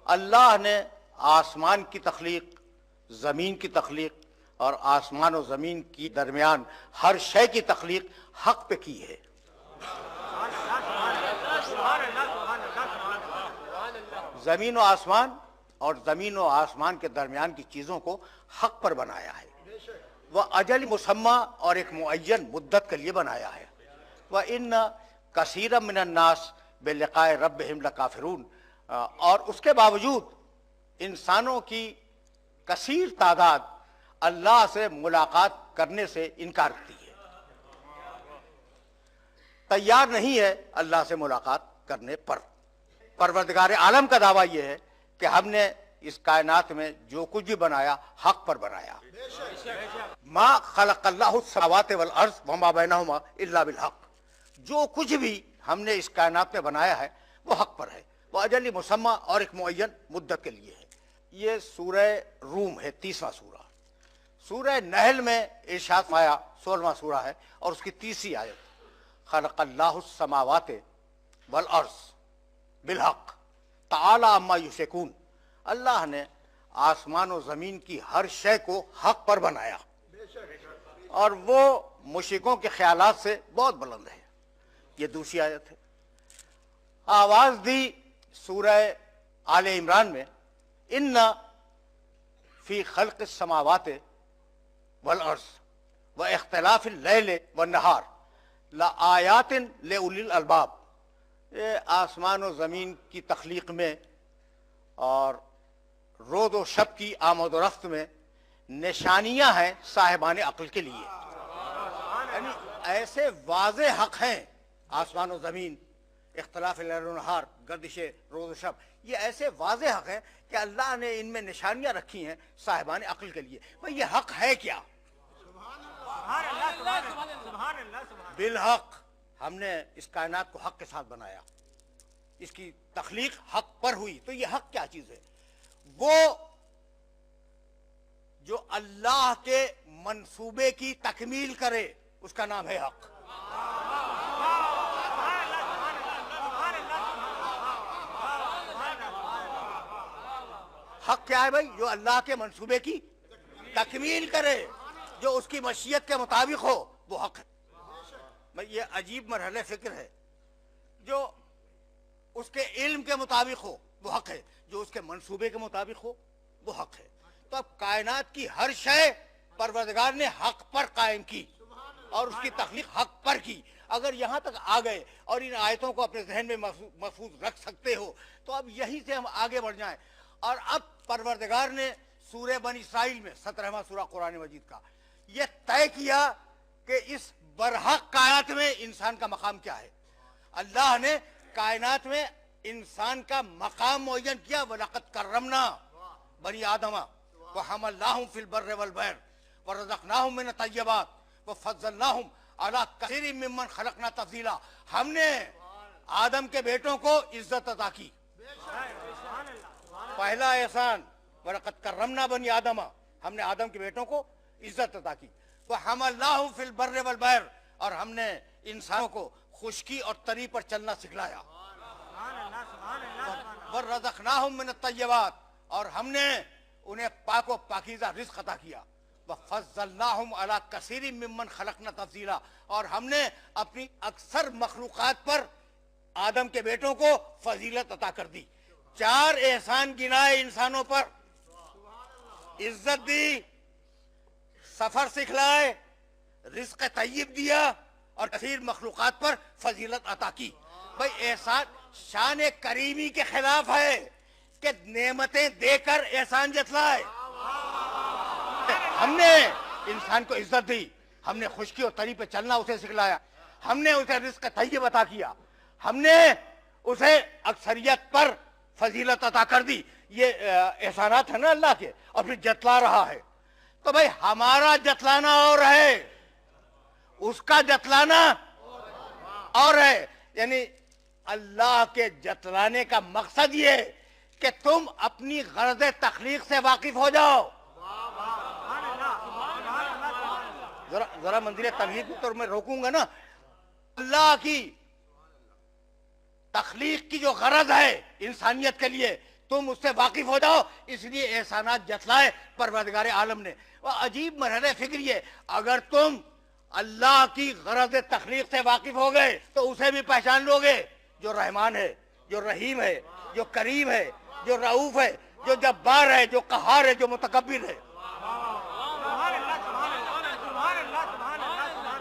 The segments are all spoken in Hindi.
अल्लाह ने आसमान की तख्लीक, ज़मीन की तख्लीक और आसमान और ज़मीन की दरमियान हर शय की तख्लीक हक पे की है। ज़मीन और आसमान और ज़मीन और आसमान के दरमियान की चीज़ों को हक पर बनाया है। वह अजल मुसम्मा और एक मुअय्यन मुद्दत के लिए बनाया है। वह इन कसीरम मिनन्नास बेलिक़ाए रब्बिहिम लकाफ़िरून, और उसके बावजूद इंसानों की कसीर तादाद अल्लाह से मुलाकात करने से इनकार करती है, तैयार नहीं है अल्लाह से मुलाकात करने पर। परवरदिगार आलम का दावा यह है कि हमने इस कायनात में जो कुछ भी बनाया हक पर बनाया। मा खलक़ल्लाहु समावाति वल अर्ज़ वमा बैनहुमा इल्ला बिल हक़। जो कुछ भी हमने इस कायनात में बनाया है वो हक पर है, वो अजल मुसम्मा और एक मुअय्यन मुद्दत के लिए है। ये सूरह रूम है, 30वां सूरा। सूरह नहल में इरशाद फरमाया 16वां सूरा है और उसकी 30वीं आयत, खलक़ल्लाहु समावाति वल अर्ज़ बिल हक़ तआला अम्मा युशरिकून। अल्लाह ने आसमान और ज़मीन की हर शय को हक पर बनाया और वो मुशरिकों के ख्यालात से बहुत बुलंद है। ये दूसरी आयत है। आवाज दी सूरह आले इमरान में, इन्ना फी खल्क़ समावाति वल अर्ज़ व इख्तिलाफ़िल लैल वन नहार ला आयातिन ले उलिल अलबाब। ये आसमान और ज़मीन की तख्लीक में और रोज़ व शब की आमद व रफ्त में निशानियां हैं साहिबान अक्ल के लिए। यानी ऐसे वाज़े हक हैं आसमान और ज़मीन, इख्तिलाफ़ लैल व नहार, गर्दिश रोज़ व शब, ये ऐसे वाज़े हक हैं कि अल्लाह ने इनमें निशानियां रखी हैं साहिबान अक्ल के लिए। भाई ये हक है क्या? बिल हक। हमने इस कायनात को हक के साथ बनाया, इसकी तख्लीक हक पर हुई, तो ये हक क्या चीज है? वो जो अल्लाह के मंसूबे की तकमील करे उसका नाम है हक। हक क्या है भाई? जो अल्लाह के मंसूबे की तकमील करे, जो उसकी मशीयत के मुताबिक हो, वो हक है। भाई ये अजीब मरहले फिक्र है। जो उसके इल्म के मुताबिक हो वो हक है, जो उसके मंसूबे के मुताबिक हो वो हक है। तो अब कायनात की हर शय परवरदिगार ने हक पर कायम की और उसकी तख्लीक हक पर की। अगर यहाँ तक आ गए और इन आयतों को अपने जहन में महफूज रख सकते हो तो अब यहीं से हम आगे बढ़ जाएं। और अब परवरदिगार ने सूरह बनी इसराइल में 17वां सूरा कुरान मजीद का यह तय किया कि इस बरहक कायनात में इंसान का मकाम क्या है। अल्लाह ने कायनात में इंसान का मकाम मुअय्यन किया। वलक़द कर्रमना बनी आदमा व हमलनाहुम फिल बर्रि वल बहर व रज़क़नाहुम मिन तय्यबात व फज़्ज़लनाहुम अला कसीरिम मिम्मन खलक़ना तफ़ज़ीला। हमने आदम के बेटों को इज्जत अता की। पहला एहसान, वलक़द कर्रमना बनी आदमा, हमने आदम के बेटों को इज्जत अता की। व हमलनाहुम फिल बर्रि वल बहर, और हमने इंसानों को खुश्की और तरी पर चलना सिखलाया। व रज़क़नाहुम मिन तय्यबात, और हमने उन्हें पाक व पाकीज़ा रिज़्क़ अता किया। व फज़्ज़लनाहुम अला कसीरिम मिम्मन खलक़ना तफ़ज़ीला, और हमने अपनी अक्सर मखलूक़ात पर आदम के बेटों को फजीलत अता कर दी। 4 एहसान गिनाए इंसानों पर, इज्जत दी, सफर सिखलाए, रिज़्क़ तय्यब दिया और कसीर मखलूक़ात पर फजीलत अता की। भाई एहसान शान करीमी के खिलाफ है कि नेमतें देकर एहसान जतलाए। हमने इंसान को इज्जत दी, हमने खुशकी और तरी पे चलना उसे सिखलाया, हमने उसे रिज़्क़ तय्यब अता किया, हमने उसे अक्सरियत पर फजीलत अता कर दी। ये एहसानात है ना अल्लाह के, और फिर जतला रहा है। तो भाई हमारा जतलाना और है, उसका जतलाना और है। यानी अल्लाह के जतलाने का मकसद ये कि तुम अपनी गर्ज़ तख्लीक से वाकिफ हो जाओ। जरा मंजिल तमहीद में तो मैं रोकूंगा ना। अल्लाह की तख्लीक की जो गरज है इंसानियत के लिए तुम उससे वाकिफ हो जाओ, इसलिए एहसानात जतलाए परवरदिगार आलम ने। वह अजीब मरहले फिक्र ये, अगर तुम अल्लाह की गरज तखलीक से वाकिफ हो गए तो उसे भी पहचान लोगे, जो रहमान है, जो रहीम है, जो करीम है, जो रऊफ है, जो जब्बार है, जो कहार है, जो मुतकब्बिर है,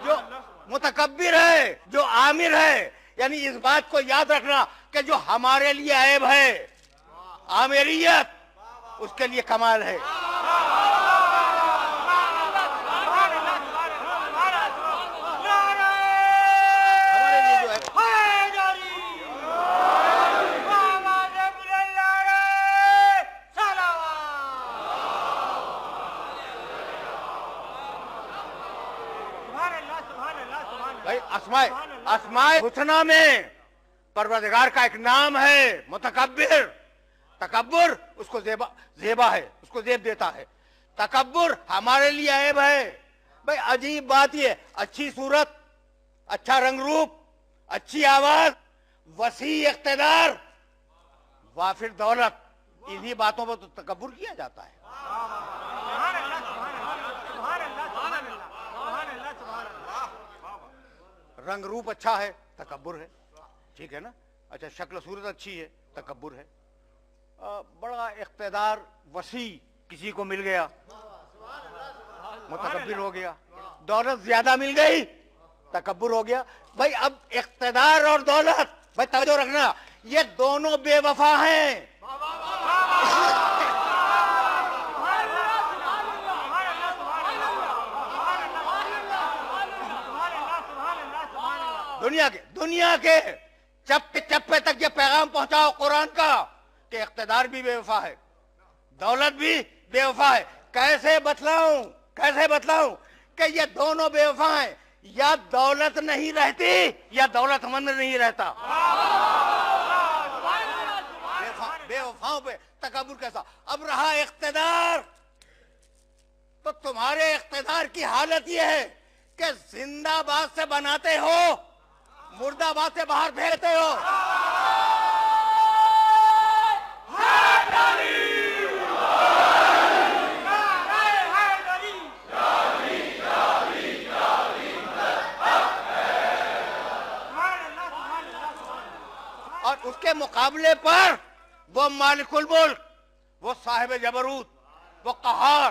जो मुतकब्बिर है, जो आमिर है। यानी इस बात को याद रखना कि जो हमारे लिए ऐब है, आमिरियत, उसके लिए कमाल है। अस्माए हुस्ना में परवरदिगार का एक नाम है मुतकब्बिर। तकब्बुर उसको जेबा है, उसको जेब देता है। तकब्बुर हमारे लिए ऐब है। भाई अजीब बात ये, अच्छी सूरत, अच्छा रंग रूप, अच्छी आवाज, वसी इख्तिदार, वाफिर दौलत, इन्हीं बातों पर तो तकब्बुर किया जाता है। रंग रूप अच्छा है, तकब्बुर है, ठीक है ना। अच्छा शक्ल सूरत अच्छी है, तकब्बुर है। बड़ा इख्तिदार वसी किसी को मिल गया, मुतकब्बिर हो गया। दौलत ज्यादा मिल गई, तकब्बुर हो गया। भाई अब इख्तिदार और दौलत, भाई तवज्जो रखना, ये दोनों बेवफा हैं। दुनिया के चप्पे चप्पे तक ये पैगाम पहुंचाओ कुरान का कि इख्तिदार भी बेवफा है, दौलत भी बेवफा है। कैसे बतलाऊं कि ये दोनों बेवफा हैं? या दौलत नहीं रहती या दौलतमंद नहीं रहता। बेवफाओं पे तकब्बुर कैसा। अब रहा इख्तिदार, तो तुम्हारे इख्तिदार की हालत ये है कि जिंदाबाद से बनाते हो, मुर्दाबाद से बाहर भेजते हो। और उसके मुकाबले पर वो मालिकुल मुल्क, वो साहिब जबरूत, वो कहार,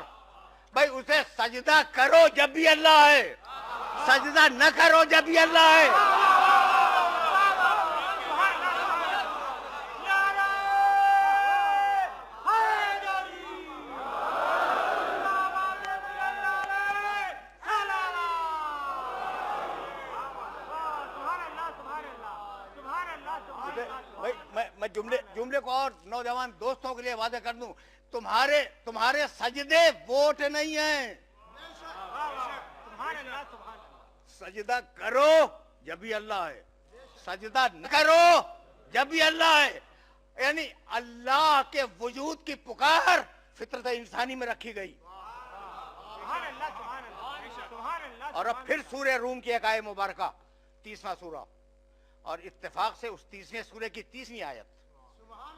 भाई उसे सजदा करो जब भी अल्लाह है, सजदा न करो जब भी अल्लाह है। मैं जुमले को और नौजवान दोस्तों के लिए वादा कर दूं, तुम्हारे सजदे वोट नहीं है। सजदा करो जब भी अल्लाह है, सजदा न करो जब भी अल्लाह है। यानी अल्लाह के वजूद की पुकार फितरत इंसानी में रखी गई। और अब फिर सूरह रूम की एक आयत मुबारका, 30वां सूरा, और इत्तेफाक से उस 30वें सूरे की 30वीं आयत,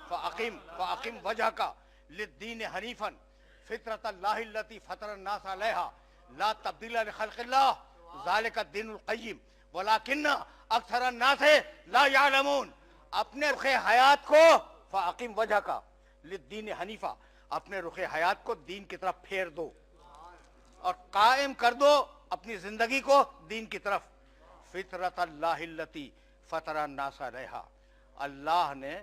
फ़अक़िम वजहका लिद्दीन हनीफन फ़ितरतल्लाहि अल्लती फ़तरन्नास अलैहा ला तब्दीला लिख़ल्क़िल्लाह ज़ालिका दीनुल क़य्यिम वलाकिन्न अक्सरन्नास ला यअलमून। अपने रुख़े हयात को, फ़अक़िम वजहका लिद्दीन हनीफा, अपने रुख़े हयात को दीन की तरफ फेर दो और कायम कर दो अपनी जिंदगी को दीन की तरफ। फ़ितरतल्लाहि अल्लती फ़तरन्नास अलैहा, अल्लाह ने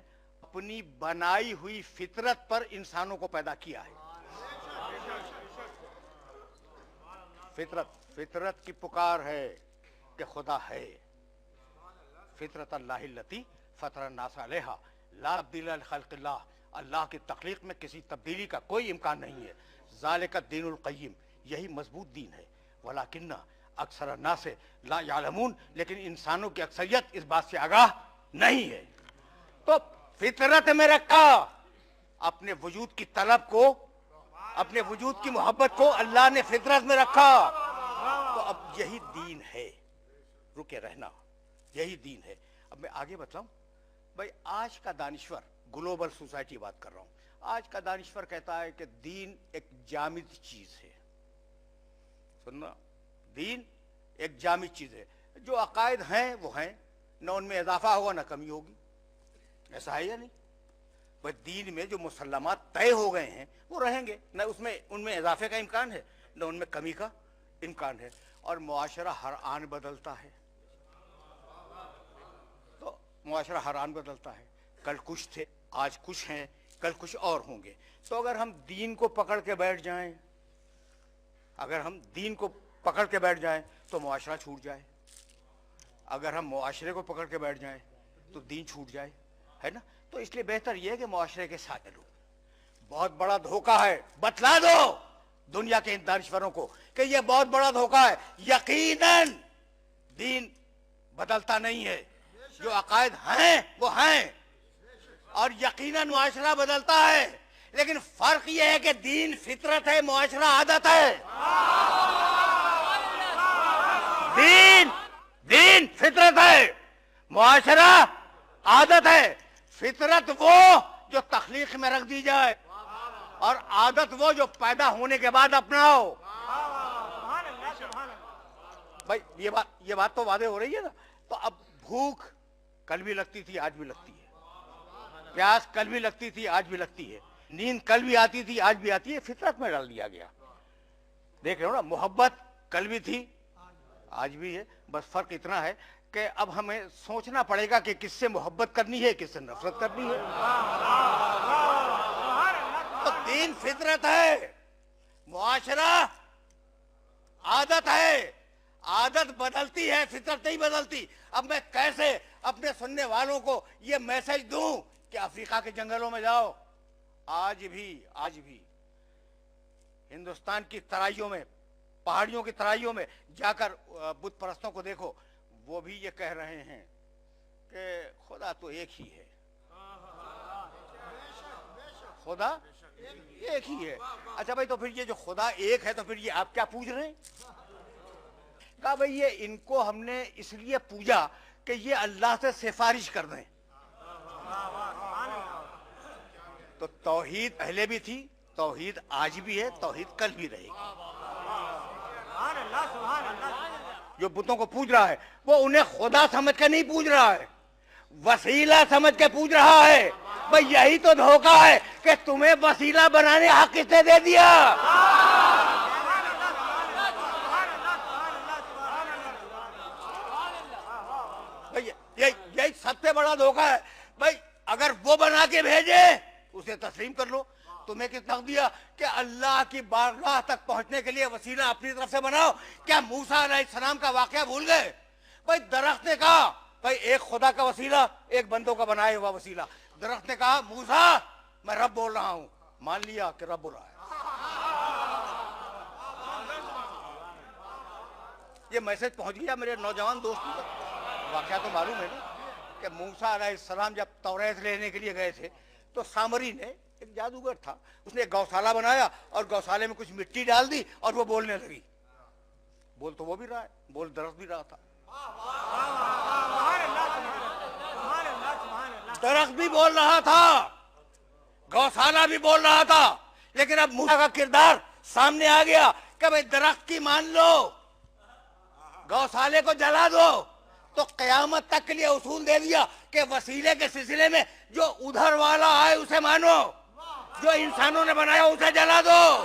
अपनी बनाई हुई फितरत पर इंसानों को पैदा किया है। फितरत की पुकार है कि खुदा है। फ़ितरतल्लाहि अल्लती फ़तरन्नास अलैहा ला तब्दीला लिख़ल्क़िल्लाह, अल्लाह की तख्लीक में किसी तब्दीली का कोई इम्कान नहीं है। ज़ालिका दीनुल क़य्यिम, यही मजबूत दीन है। वलाकिन्न अक्सर नास ला यअलमून, लेकिन इंसानों की अक्सरियत इस बात से आगाह नहीं है। तो फितरत में रखा अपने वजूद की तलब को, अपने वजूद की मोहब्बत को अल्लाह ने फितरत में रखा। तो अब यही दीन है, रुके रहना, यही दीन है। अब मैं आगे बताऊं। भाई आज का दानिश्वर ग्लोबल सोसाइटी बात कर रहा हूं। आज का दानिश्वर कहता है कि दीन एक जामिद चीज है। सुनना, दीन एक जामिद चीज है। जो अकायद हैं वो हैं, न उनमें इजाफा होगा न कमी होगी। ऐसा है या नहीं? वह दीन में जो मुसल्लमात तय हो गए हैं वो रहेंगे, न उसमें उनमें इजाफे का इम्कान है न उनमें कमी का इम्कान है। और मुआशरा हर आन बदलता है, तो मुआशरा हर आन बदलता है। कल कुछ थे, आज कुछ हैं, कल कुछ और होंगे। तो अगर हम दीन को पकड़ के बैठ जाएं, अगर हम दीन को पकड़ के बैठ जाएं तो मुआशरा छूट जाए। अगर हम मुआशरे को पकड़ के बैठ जाएं तो दीन छूट जाए, है ना? तो इसलिए बेहतर यह है कि मुआशरे के साथ चलो। बहुत बड़ा धोखा है, बतला दो दुनिया के इन दानिश्वरों को कि यह बहुत बड़ा धोखा है। यकीनन दीन बदलता नहीं है, जो अकायद हैं वो हैं, और यकीनन मुआशरा बदलता है। लेकिन फर्क यह है कि दीन फितरत है, मुआशरा आदत है। दीन फितरत है, मुआशरा आदत है। फितरत वो जो तख्लीक में रख दी जाए, और आदत वो जो पैदा होने के बाद अपनाओ। भाई ये बात तो वादे हो रही है ना। तो अब भूख कल भी लगती थी, आज भी लगती है। प्यास कल भी लगती थी, आज भी लगती है। नींद कल भी आती थी, आज भी आती है। फितरत में डाल दिया गया। देख रहे हो ना, मोहब्बत कल भी थी, आज भी है। बस फर्क इतना है कि अब हमें सोचना पड़ेगा कि किससे मोहब्बत करनी है, किससे नफरत करनी है। तो दीन फितरत है, मुआशरा आदत है। आदत बदलती है, फितरत नहीं बदलती। अब मैं कैसे अपने सुनने वालों को ये मैसेज दूं कि अफ्रीका के जंगलों में जाओ। आज भी हिंदुस्तान की तराइयों में, पहाड़ियों की तराइयों में जाकर बुत परस्तों को देखो, वो भी ये कह रहे हैं कि खुदा तो एक ही है, खुदा एक ही है। अच्छा भाई, तो फिर ये जो खुदा एक है, तो फिर ये आप क्या पूछ रहे हैं? कहा भाई ये इनको हमने इसलिए पूजा कि ये अल्लाह से सिफारिश कर दें। तो तौहीद पहले भी थी, तौहीद आज भी है, तौहीद कल भी रहेगी। जो बुतों को पूज रहा है वो उन्हें खुदा समझ के नहीं पूज रहा है, वसीला समझ के पूज रहा है। भाई यही तो धोखा है कि तुम्हें वसीला बनाने हक किसने दे दिया? भाई यही सबसे बड़ा धोखा है। भाई अगर वो बना के भेजे उसे तस्लीम कर लो। तुम्हें किस हक दिया कि अल्लाह की बारगाह तक पहुंचने के लिए वसीला अपनी तरफ से बनाओ? क्या मूसा अलैहिस्सलाम का वाकया भूल गए? भाई दरख्त ने कहा भाई एक खुदा का वसीला, एक बंदों का बनाया हुआ वसीला। दरख्त ने कहा मूसा मैं रब बोल रहा हूं, मान लिया कि रब बोल रहा है। ये मैसेज पहुंच गया मेरे नौजवान दोस्तों तक। वाकया तो मालूम है ना कि मूसा अलैहिस्सलाम जब तौरात लेने के लिए गए थे तो सामरी ने, एक जादूगर था, उसने एक गौशाला बनाया और गौशाले में कुछ मिट्टी डाल दी और वो बोलने लगी। बोल तो वो भी रहा है, बोल दरख्त भी रहा था, दरख्त भी बोल रहा था, गौशाला भी बोल रहा था। लेकिन अब मूसा का किरदार सामने आ गया कि भाई दरख्त की मान लो, गौशाले को जला दो। तो कयामत तक के लिए उसूल दे दिया कि वसीले के सिलसिले में जो उधर वाला आए उसे मानो, जो इंसानों ने बनाया उसे जला दो।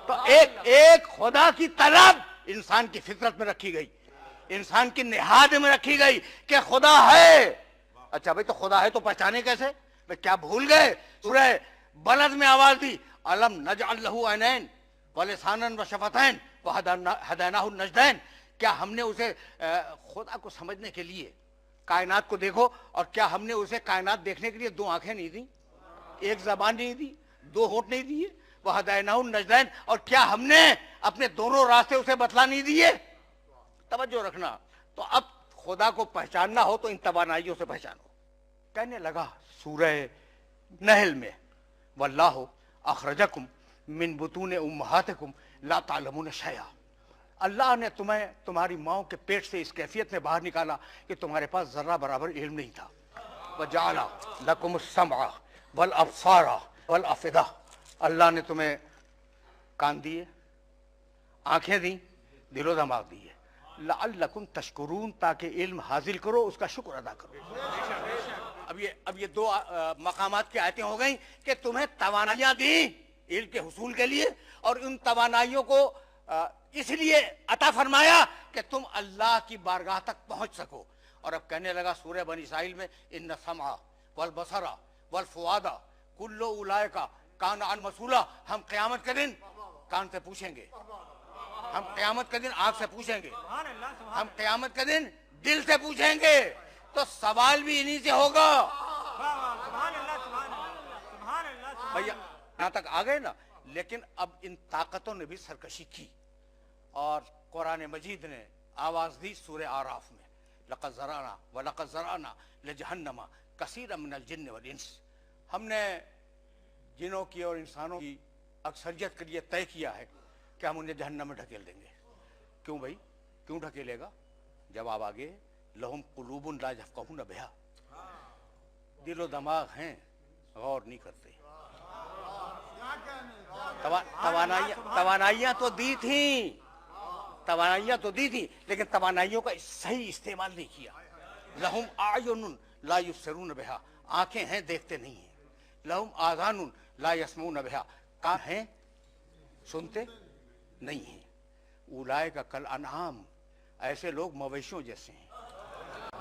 तो एक खुदा की तलब इंसान की फितरत में रखी गई, इंसान की निहाद में रखी गई कि खुदा है। अच्छा भाई, तो खुदा है तो पहचाने कैसे? भाई क्या भूल गए? सूरह बलद में आवाज दी, अलम नजअल लहू ऐनैन व लिसानन व शफतैन व हदैनाहु नजदैन। क्या हमने उसे खुदा को समझने के लिए कायनात को देखो, और क्या हमने उसे कायनात देखने के लिए दो आंखें नहीं दी, एक जबान नहीं दी, दो होंठ नहीं दिए? वह हदैनाहु नजदैन, और क्या हमने अपने दोनों रास्ते उसे बतला नहीं दिए? तवज्जो रखना। तो अब खुदा को पहचानना हो तो इन तवानाइयों से पहचानो। कहने लगा सूरह नहल में, वल्लाहु अखरजकुम मिन बुतून उम्महातिकुम ला तालमून शैआ, अल्लाह ने तुम्हें तुम्हारी माओ के पेट से इस कैफियत में बाहर निकाला कि तुम्हारे पास जर्रा बराबर इल्म नहीं था। वजाला लकुम सम्अ वल अब्सारा वल अफिदा, अल्लाह ने तुम्हें कान दिए, आंखें दी, दिलो दिमाग दिए, लअल्लकुम तशकुरून, ताकि इल्म हासिल करो, उसका शुक्र अदा करो। अब ये दो मकामात की आयतें हो गई कि तुम्हें तवानाइयां दी इल्म के हुसूल के लिए, और उन तवानाइयों को इसलिए अता फरमाया कि तुम अल्लाह की बारगाह तक पहुंच सको। और अब कहने लगा सूरह बनी इस्राइल में, इन्न समा वल बसरा वल फुआदा कुल्लु उलाइका कान अन मसूला, हम क़यामत के दिन कान से पूछेंगे, हम क़यामत के दिन आंख से पूछेंगे, हम क़यामत के दिन दिल से पूछेंगे, तो सवाल भी इन्हीं से होगा। भैया यहां तक आ गए ना। लेकिन अब इन ताकतों ने भी सरकशी की और कुरान मजीद ने आवाज दी सूरह आराफ में, लक़द ज़रअना व लक़द ज़रअना लिजहन्नम कसीरन मिनल जिन्न वल इंस, हमने जिनों की और इंसानों की अक्सरियत के लिए तय किया है कि हम उन्हें जहन्नम में ढकेल देंगे। क्यों भाई, क्यों ढकेलेगा? जवाब आगे, लहुम कुलूबुन ला यफ़क़हून बिहा, दिलो दिमाग हैं, गौर नहीं करते। तवानाइयां तो दी थी, तवानाइयां तो दी थी, लेकिन तवानाइयों का सही इस्तेमाल नहीं किया। लहुम आयुनुन ला युबसिरून बिहा, आंखें हैं देखते नहीं हैं। लहुम आज़ानुन ला यस्मऊन बिहा, कान हैं सुनते नहीं हैं। उलाइका कल अनआम, ऐसे लोग मवेशियों जैसे हैं।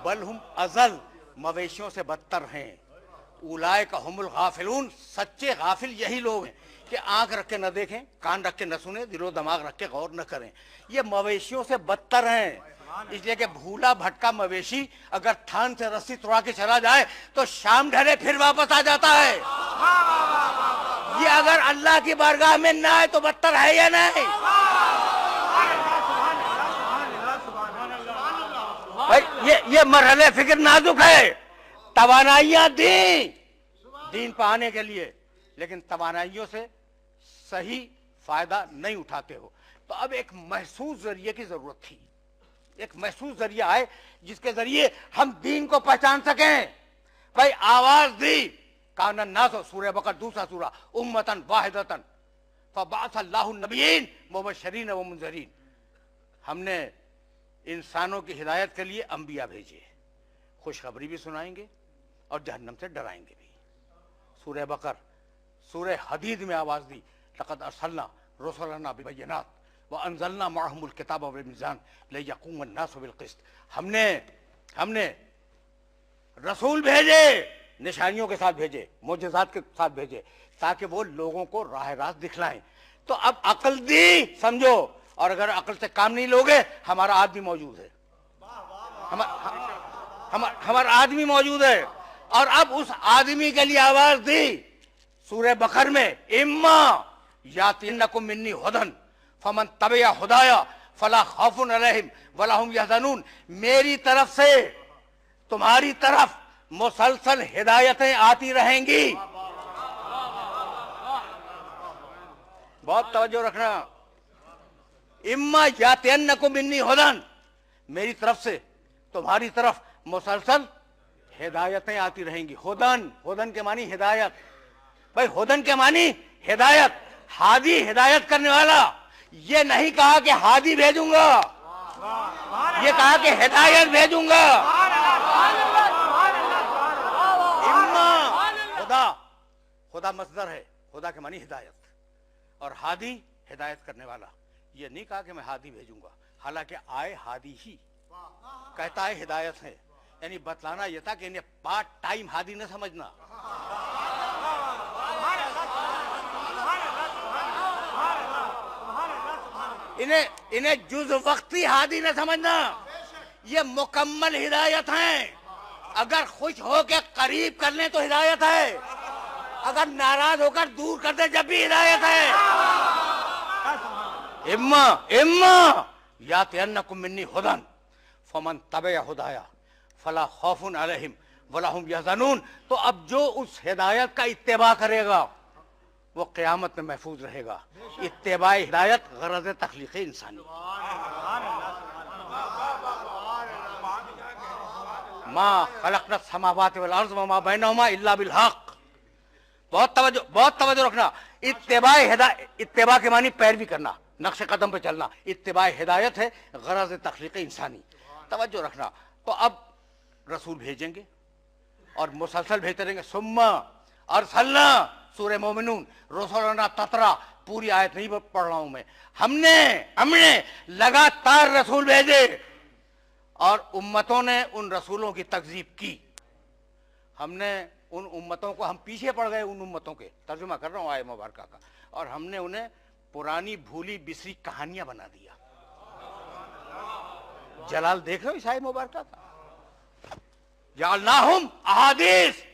बल हुम अजल, मवेशियों से बदतर हैं। उलाइका हुमुल गाफिलून, सच्चे गाफिल यही लोग हैं कि आंख रख के न देखें, कान रख के न सुने, दिलो दिमाग रख के गौर न करें। ये मवेशियों से बदतर हैं, इसलिए कि भूला भटका मवेशी अगर थान से रस्सी तोड़ा के चला जाए तो शाम ढले फिर वापस आ जाता है। ये अगर अल्लाह की बारगाह में ना आए तो बदतर है या नहीं? भाई ये मरहले फिक्र नाजुक है। तवानाइयां दी दीन पर आने के लिए, लेकिन तवानाइयों से सही फायदा नहीं उठाते हो। तो अब एक महसूस जरिए की जरूरत थी, एक महसूस जरिया आए जिसके जरिए हम दीन को पहचान सकें। भाई आवाज दी, कानन नास, सूरह बकर दूसरा सूरा, उम्मतन वाहिदतन फबअसल्लाहु नबिय्यीन मुबश्शिरीन व मुनज़िरीन, हमने इंसानों की हिदायत के लिए अंबिया भेजे, खुशखबरी भी सुनाएंगे और जहन्नम से डराएंगे भी। सूरह बकर, सूरह हदीद में आवाज दी, लक़द अरसलना रुसलना बिबय्यिनात व अंज़लना मअहुमुल किताब वल मीज़ान लियक़ूमन नासु बिल क़िस्त, हमने रसूल भेजे, निशानियों के साथ भेजे, मोजज़ात के साथ भेजे, ताकि वो लोगों को राह रास्त दिखलाएं। तो अब अक्ल दी, समझो, और अगर अक्ल से काम नहीं लोगे, हमारा आदमी मौजूद है, हमारा आदमी मौजूद है। और अब उस आदमी के लिए आवाज दी सूरह बकर में, इम्मा यातिन्नकुम मिन्नी हुदन फमन तबिया हुदाया फला खौफुन अलैहिम वला हुम यहज़नून, मेरी तरफ से तुम्हारी तरफ मुसलसल हिदायतें आती रहेंगी। बहुत तवज्जो रखना। इम्मा यातिन्नकुम मिन्नी हुदन, मेरी तरफ से तुम्हारी तरफ मुसलसल हिदायतें आती रहेंगी। हुदन, हुदन के मानी हिदायत। भाई हुदन के मानी हिदायत, हादी हिदायत करने वाला। ये नहीं कहा कि हादी भेजूंगा, ये कहा कि हिदायत भेजूंगा। इम्मा, खुदा, खुदा मस्दर है, खुदा के मानी हिदायत, और हादी हिदायत करने वाला। ये नहीं कहा कि मैं हादी भेजूंगा, हालांकि आए हादी ही, कहता है हिदायत है, यानी बतलाना यह था कि इन्हें पार्ट टाइम हादी न समझना। इन्हें जुज़ वक्ती हादी न समझना, ये मुकम्मल हिदायत है। अगर खुश होकर करीब कर ले तो हिदायत है, अगर नाराज होकर दूर कर दे जब भी हिदायत है। इम्मा यातियन्नकुम मिन्नी हुदन फमन तबे हुदाया फला खौफुन अलैहिम वला हुम यहज़नून। तो अब जो उस हिदायत का इत्तेबा करेगा वो क़यामत में महफूज रहेगा। इत्तेबा हिदायत गरज़ तख्लीक़ इंसानी। मा खलक़ना समावाति वल अर्ज़ व मा बैनहुमा इल्ला बिल हक़। बहुत तवज्जो रखना। इत्तेबा के मानी पैरवी करना, नक्शे कदम पे चलना। इत्तेबा हिदायत है गरज़ तख्लीक़ इंसानी। तवज्जो रखना। तो अब रसूल भेजेंगे और मुसलसल भेजते रहेंगे। सुम्मा अरसलना सूरह मोमिनून रसूलना ततरा, पूरी आयत नहीं पढ़ रहा हूं मैं। हमने लगातार रसूल भेजे और उम्मतों ने उन रसूलों की तकज़ीब की। हमने उन उम्मतों को, हम पीछे पड़ गए उन उम्मतों के, तर्जुमा कर रहा हूँ आयत मुबारका का, और हमने उन्हें पुरानी भूली बिसरी कहानियां बना दिया। जलाल देख रहे हो इस आयत मुबारका का। जालनाहुम अहादीस,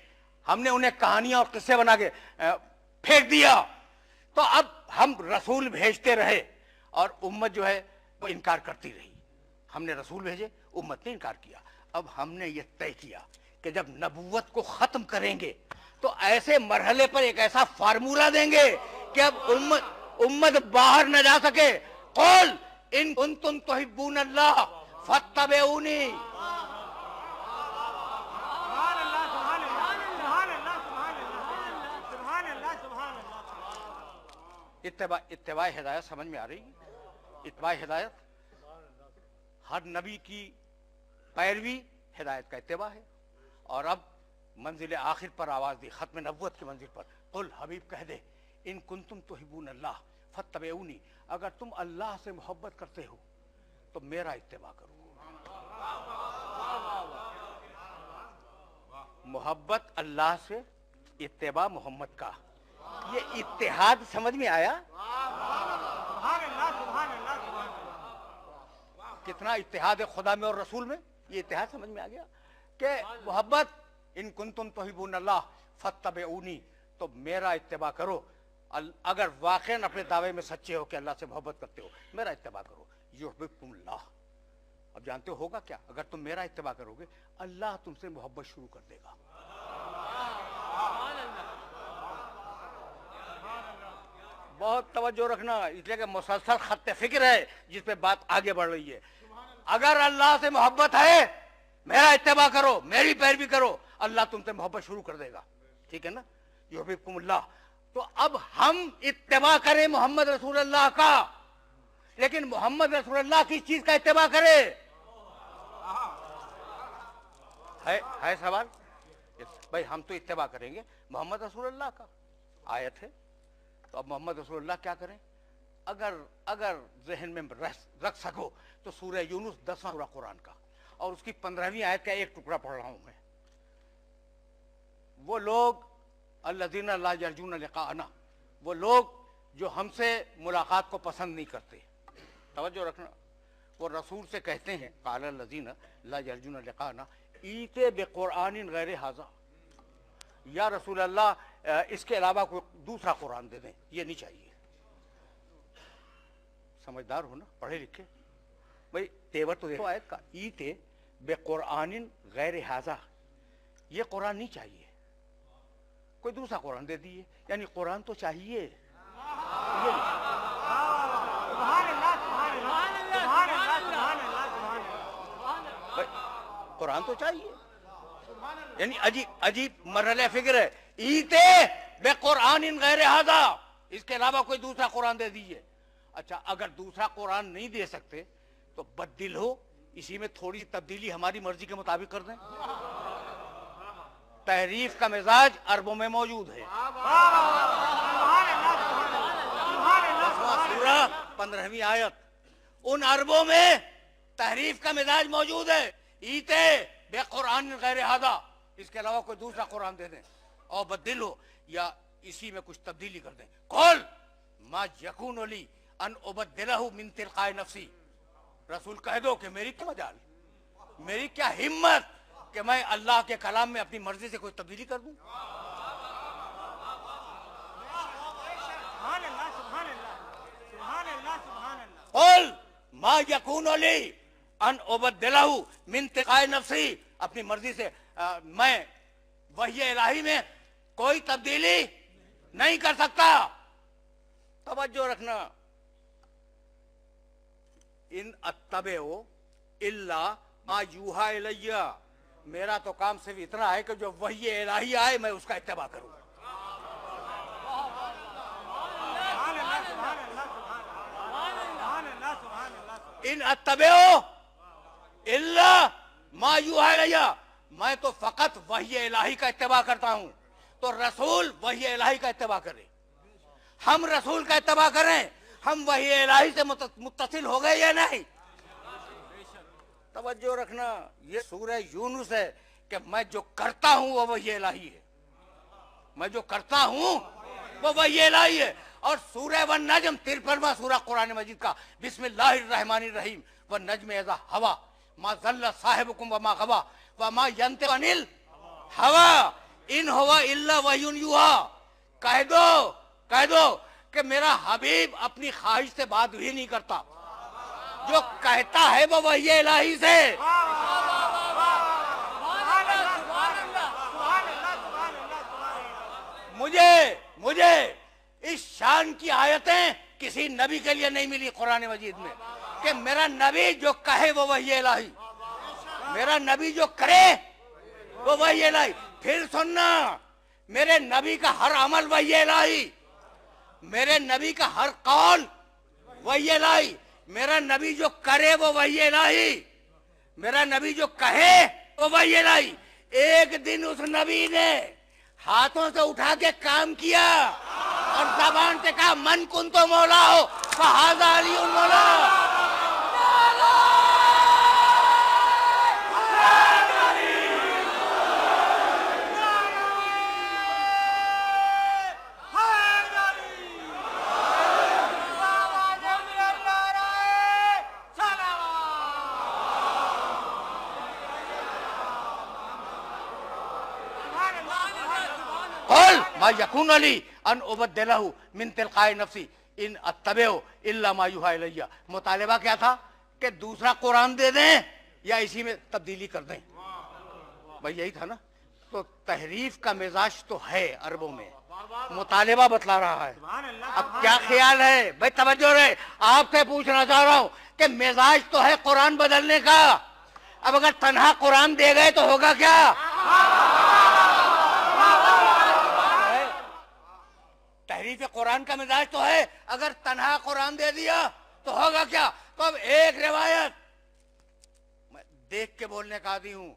हमने उन्हें कहानियां और किस्से बना के फेंक दिया। तो अब हम रसूल भेजते रहे और उम्मत जो है वो इनकार करती रही। हमने रसूल भेजे, उम्मत ने इनकार किया। अब हमने ये तय किया कि जब नबूवत को खत्म करेंगे तो ऐसे मरहले पर एक ऐसा फार्मूला देंगे कि अब उम्मत बाहर न जा सके। क़ुल इन कुंतुम तुहिब्बून अल्लाह फत्तबिऊनी। इत्तिबा हिदायत समझ में आ रही? इत्तिबा हिदायत, हर नबी की पैरवी हिदायत का इत्तिबा है। और अब मंजिल आखिर पर आवाज दी, खत्म नबुव्वत की मंजिल पर। कुल हबीब कह दे, इन कुंतुम तुहिब्बून अल्लाह फत्तबिऊनी, अगर तुम अल्लाह से मोहब्बत करते हो तो मेरा इत्तिबा करो। मोहब्बत अल्लाह से, इत्तिबा मोहम्मद का। ये इत्तेहाद समझ में आया? कितना इत्तेहाद है खुदा में और रसूल में। ये इत्तेहाद समझ में आ गया कि मोहब्बत, इन कुंतुम तुहिब्बून अल्लाह फत्तबिऊनी, तो मेरा इत्तिबा करो। अगर वाकई अपने दावे में सच्चे हो कि अल्लाह से मोहब्बत करते हो, मेरा इत्तिबा करो। युहिब्बुकुमुल्लाह। अब जानते हो होगा क्या? अगर तुम मेरा इत्तिबा करोगे, अल्लाह तुमसे मोहब्बत शुरू कर देगा। बहुत तवज्जो रखना, इसलिए कि मुसलसल खत्ते फिक्र है जिस पे बात आगे बढ़ रही है। अगर अल्लाह से मोहब्बत है, मेरा इत्तिबा करो, मेरी पैरवी करो, अल्लाह तुमसे मोहब्बत शुरू कर देगा। ठीक है ना? युहिब्बुकुमुल्लाह। तो अब हम इत्तिबा करें मोहम्मद रसूलुल्लाह का, लेकिन मोहम्मद रसूलुल्लाह किस चीज का इत्तिबा करे? है सवाल भाई। हम तो इत्तिबा करेंगे मोहम्मद रसूलुल्लाह का, आयत है। तो अब मोहम्मद रसूलुल्लाह क्या करें? अगर जहन में रख सको तो सूरह यूनुस 10वां सूरा कुरान का और उसकी 15वीं आयत का एक टुकड़ा पढ़ रहा हूं मैं। वो लोग अल्लज़ीना ला यरजूना लिक़ाअना, वो लोग जो हमसे मुलाकात को पसंद नहीं करते। तवज्जो रखना। वो रसूल से कहते हैं, क़ाला अल्लज़ीना ला यरजूना लिक़ाअना ईते बिक़ुरआनिन गैरि हाज़ा, या रसूल अल्लाह इसके अलावा कोई दूसरा कुरान दे दें, ये नहीं चाहिए। समझदार हो ना, पढ़े लिखे भाई। तेवर तो देखो आयत का, ईते बिक़ुरआनिन गैरि हाज़ा, ये कुरान नहीं चाहिए, कोई दूसरा कुरान दे दिए। यानी कुरान तो चाहिए, कुरान तो चाहिए। यानी अजीब मरहले फिक्र है। ईते बिक़ुरआनिन गैरि हाज़ा, इसके अलावा कोई दूसरा कुरान दे दीजिए। अच्छा, अगर दूसरा कुरान नहीं दे सकते तो बददिल हो, इसी में थोड़ी सी तब्दीली हमारी मर्जी के मुताबिक कर दें। तहरीफ का मिजाज अरबों में मौजूद है। सूरा 15वीं आयत, उन अरबों में तहरीफ का मिजाज मौजूद है। ईते बेकुरान गैर हादा, इसके अलावा कोई दूसरा कुरान दे दें और बददिल हो, या इसी में कुछ तब्दीली कर दें। कौल मा यकून ली अन उबद्दिलहु मिन तिलकाए नफ्सी, रसूल कह दो कि मेरी क्या मजाल, मेरी क्या हिम्मत कि मैं अल्लाह के कलाम में अपनी मर्जी से कोई तब्दीली कर दूं। कौल मा यकून ली अन उबद्दिलहु मिन तिकाए नफ्सी, अपनी मर्जी से मैं वही इलाही में कोई तब्दीली नहीं कर सकता। तवज्जो रखना, इन अत्तबेओ इल्ला मा यूहा इलैया, मेरा तो काम सिर्फ इतना है कि जो वही इलाही आए मैं उसका इत्तबा करूं। इन अत्तबेओ इल्ला मा यूहा इलैया, मैं तो फकत वही इलाही का इत्तबा करता हूं। तो रसूल वही इलाही का इत्तबा करे, हम रसूल का इत्तबा करें, हम वही इलाही से मुत्तसिल हो गए या नहीं। तवज्जो रखना, ये सूरह यूनुस है कि मैं जो करता हूं वो वही इलाही है, मैं जो करता हूं वो वही इलाही है। और सूरह वन नज्म 53वां सूरह कुरान मजीद का, बिस्मिल्लाहिर्रहमानिर्रहीम, व नज्म इज़ा हवा मा ज़ल्ला साहिबुकुम व मा गवा व मा यंतिकु अनिल हवा इन हुवा इल्ला वह्युन यूहा। कह दो कि मेरा हबीब अपनी ख्वाहिश से बात भी नहीं करता, जो कहता है वो वही इलाही से। मुझे इस शान की आयतें किसी नबी के लिए नहीं मिली कुरान मजीद में कि मेरा नबी जो कहे वो वही इलाही, मेरा नबी जो करे वो वही इलाही। फिर सुनना, मेरे नबी का हर अमल वही इलाही, मेरे नबी का हर कौल वही इलाही, मेरा नबी जो करे वो वही इलाही, मेरा नबी जो कहे वो वही इलाही। एक दिन उस नबी ने हाथों से उठा के काम किया और ज़बान से कहा मन कुन तो मौला हो फहाज़ा अलीउन मौला। यकून अली अन उबद्दिलहु मिन तिलकाए नफ्सी इन अत्तबेओ इल्ला मा यूहा इलैया। मुतालिबा क्या था कि दूसरा कुरान दे दें या इसी में तब्दीली कर दें, भाई यही था ना। तो तहरीफ का मिजाज तो है अरबों में, मुतालिबा बतला रहा है। अब क्या ख्याल है भाई, तवज्जो रहे, आपसे पूछना चाह रहा हूं कि मिजाज तो है कुरान बदलने का, अब अगर तन्हा कुरान दे गए तो होगा क्या? तहरीफ कुरान का मिजाज तो है, अगर तन्हा कुरान दे दिया तो होगा क्या? तो अब एक रिवायत, मैं देख के बोलने का आदी हूं,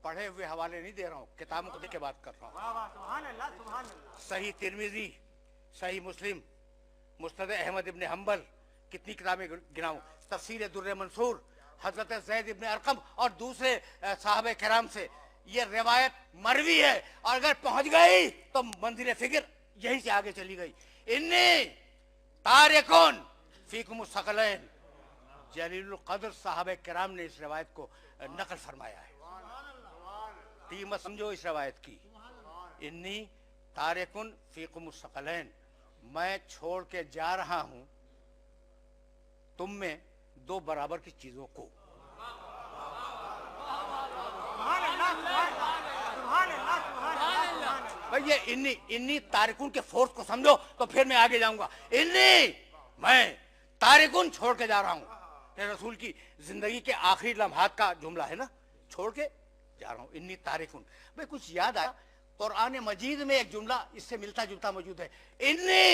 पढ़े हुए हवाले नहीं दे रहा हूं, किताबों को देख के बात कर रहा हूं। सही तिरमिजी, सही मुस्लिम, मुस्तद अहमद इब्न हम्बल, कितनी किताबें गिनाऊं, तफसीर दुर्र मंसूर, हजरत ज़ैद इब्न अरकम और दूसरे साहबे किराम से ये रिवायत मरवी है। और अगर पहुंच गई तो मंजिल फिक्र यहीं से आगे चली गई। इन्नी तारिकुन फीकुम सकलैन, जलीलुल कद्र साहबे किराम ने इस रिवायत को नकल फरमाया है। कीमत समझो इस रिवायत की, इन्नी तारिकुन फीकुम सकलैन, मैं छोड़ के जा रहा हूं तुम में दो बराबर की चीजों को। भाई ये इन्नी तारिकुन के फोर्स को समझो तो फिर मैं आगे जाऊंगा। इन्नी, मैं तारिकुन छोड़ के जा रहा हूं, रसूल की जिंदगी के आखिरी लम्हात का जुमला है ना, छोड़ के जा रहा हूं, इन्नी तारिकुन। भाई कुछ याद आया, कुरान मजीद में एक जुमला इससे मिलता जुलता मौजूद है, इन्नी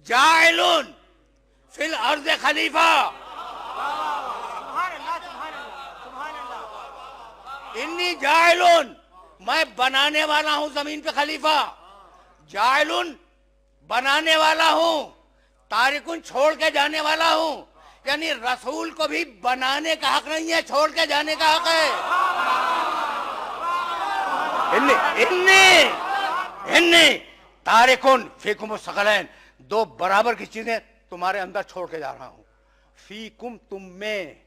जाइलुन फिल अर्ज़ खलीफा। इन्नी जाइलुन, मैं बनाने वाला हूं जमीन पे खलीफा, जाइलुन बनाने वाला हूं, तारिकुन छोड़ के जाने वाला हूं। यानी रसूल को भी बनाने का हक नहीं है, छोड़ के जाने का हक है। इन्नी तारिकुन फीकुम सकलैन, दो बराबर की चीजें तुम्हारे अंदर छोड़ के जा रहा हूं। फीकुम, तुम में,